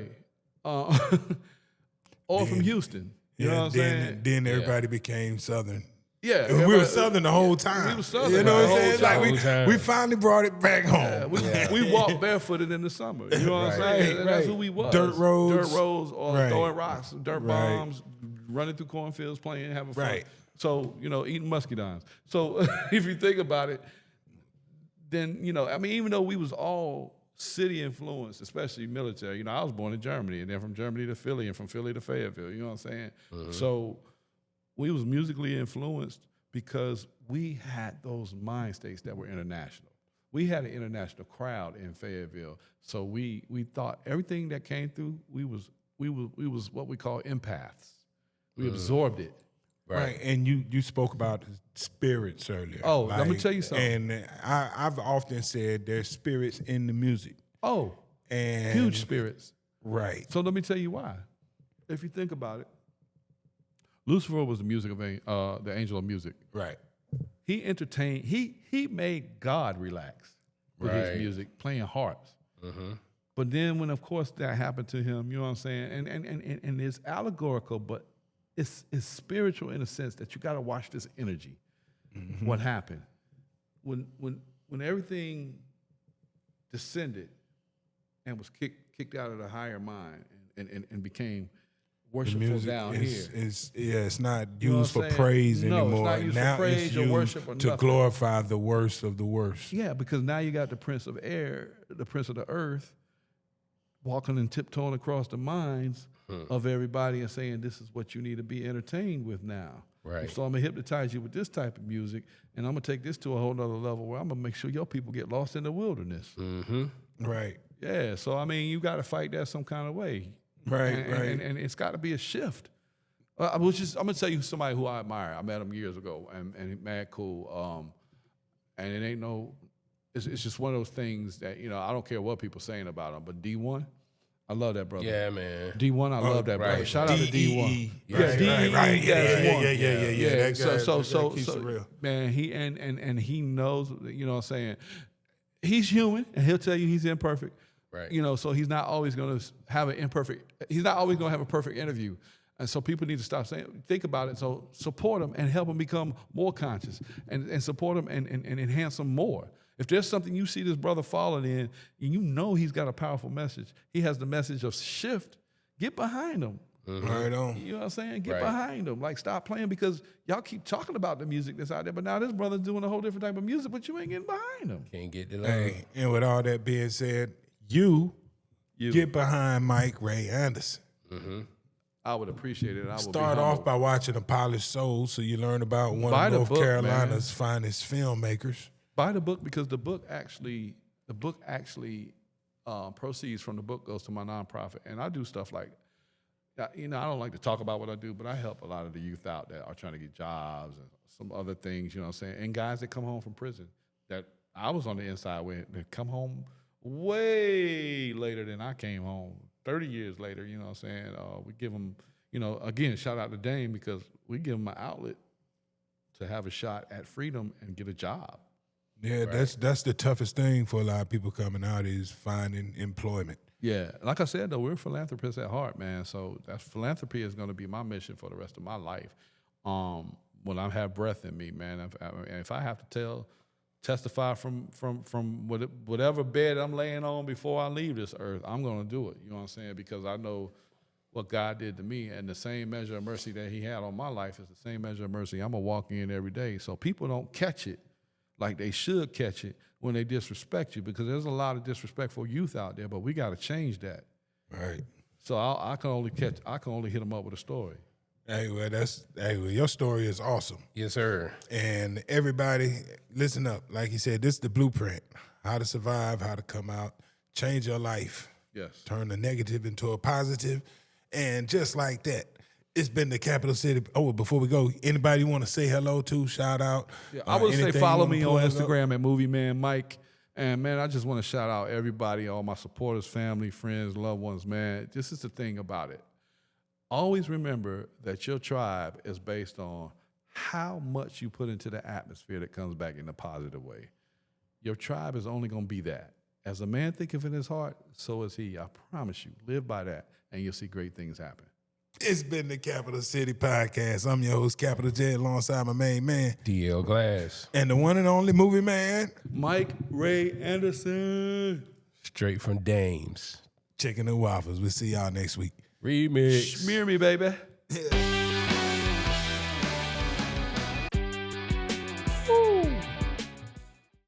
Or from Houston. You know what I'm saying? Then everybody became Southern. Yeah. And we were Southern the whole time. We were Southern. You know what I'm saying? the whole Like we finally brought it back home. We walked barefooted in the summer. You know what I'm saying? Right. That's who we was. Dirt roads, or throwing rocks, dirt bombs, running through cornfields, playing, having fun. Right. So, eating muscadines. So if you think about it, then, even though we was all city influenced, especially military, I was born in Germany, and then from Germany to Philly, and from Philly to Fayetteville, you know what I'm saying? So we was musically influenced because we had those mind states that were international. We had an international crowd in Fayetteville, so we thought everything that came through, we was what we call empaths. We absorbed it. Right. And you spoke about spirits earlier. Oh, let me tell you something. And I've often said there's spirits in the music. Oh, And huge spirits. Right. So let me tell you why. If you think about it, Lucifer was the music of the angel of music. Right. He entertained. He made God relax with his music, playing harps. But then when, of course, that happened to him, you know what I'm saying? And it's allegorical, but it's spiritual in a sense that you got to watch this energy. What happened when everything descended and was kicked out of the higher mind and became worshipful down here. It's not You know used what for I'm saying? praise No, it's anymore. not used for Now praise it's or used worship or to nothing. glorify the worst of the worst. Yeah, because now you got the prince of air, the prince of the earth, walking and tiptoeing across the minds of everybody and saying, this is what you need to be entertained with now. Right. So I'm going to hypnotize you with this type of music, and I'm going to take this to a whole nother level where I'm going to make sure your people get lost in the wilderness. Right. Yeah, so, you got to fight that some kind of way. Right, And it's got to be a shift. I'm going to tell you somebody who I admire. I met him years ago, and he's mad cool. And it ain't it's just one of those things that, I don't care what people saying about him, but D1, I love that brother. Yeah, man. D1, I love that brother. Shout out to D1. Right, D1. right. Yeah. That guy, So keeps it real. man, he and he knows, you know what I'm saying? He's human, and he'll tell you he's imperfect. Right. So he's not always going to have he's not always going to have a perfect interview. And so people need to stop think about it. So support him and help him become more conscious and support him and enhance him more. If there's something you see this brother falling in, and he's got a powerful message, he has the message of shift, get behind him. Right on. You know what I'm saying? Get behind him. Like, stop playing, because y'all keep talking about the music that's out there, but now this brother's doing a whole different type of music, but you ain't getting behind him. Can't get the love. Hey, and with all that being said, you get behind Mike Ray Anderson. I would appreciate it. Start off by watching A Polished Soul, so you learn about one of North Carolina's finest filmmakers. Buy the book, because the book actually proceeds from the book goes to my nonprofit, and I do stuff like, I don't like to talk about what I do, but I help a lot of the youth out that are trying to get jobs and some other things, you know what I'm saying, and guys that come home from prison that I was on the inside with, that come home way later than I came home, 30 years later, you know what I'm saying. We give them, again, shout out to Dame, because we give them an outlet to have a shot at freedom and get a job. Yeah, that's the toughest thing for a lot of people coming out, is finding employment. Yeah, like I said, though, we're philanthropists at heart, man. So that philanthropy is going to be my mission for the rest of my life. When I have breath in me, man, if I have to testify from whatever bed I'm laying on before I leave this earth, I'm going to do it. You know what I'm saying? Because I know what God did to me, and the same measure of mercy that he had on my life is the same measure of mercy I'm going to walk in every day. So people don't catch it like they should catch it when they disrespect you, because there's a lot of disrespectful youth out there, but we got to change that. Right. So I can only hit them up with a story. Hey, well, your story is awesome. Yes, sir. And everybody, listen up. Like you said, this is the blueprint. How to survive, how to come out, change your life. Yes. Turn the negative into a positive. And just like that, it's been the capital city. Oh, before we go, anybody you want to say hello to, shout out? Yeah, I would say anything follow you me wanna on plug up? Instagram at Movie Man Mike. And, man, I just want to shout out everybody, all my supporters, family, friends, loved ones, man. This is the thing about it. Always remember that your tribe is based on how much you put into the atmosphere that comes back in a positive way. Your tribe is only going to be that. As a man thinketh in his heart, so is he. I promise you. Live by that, and you'll see great things happen. It's been the Capital City Podcast. I'm your host, Capital J, alongside my main man. DL Glass. And the one and only movie man. Mike Ray Anderson. Straight from Dames. Chicken and waffles. We'll see y'all next week. Remix. Smear me, baby. Yeah.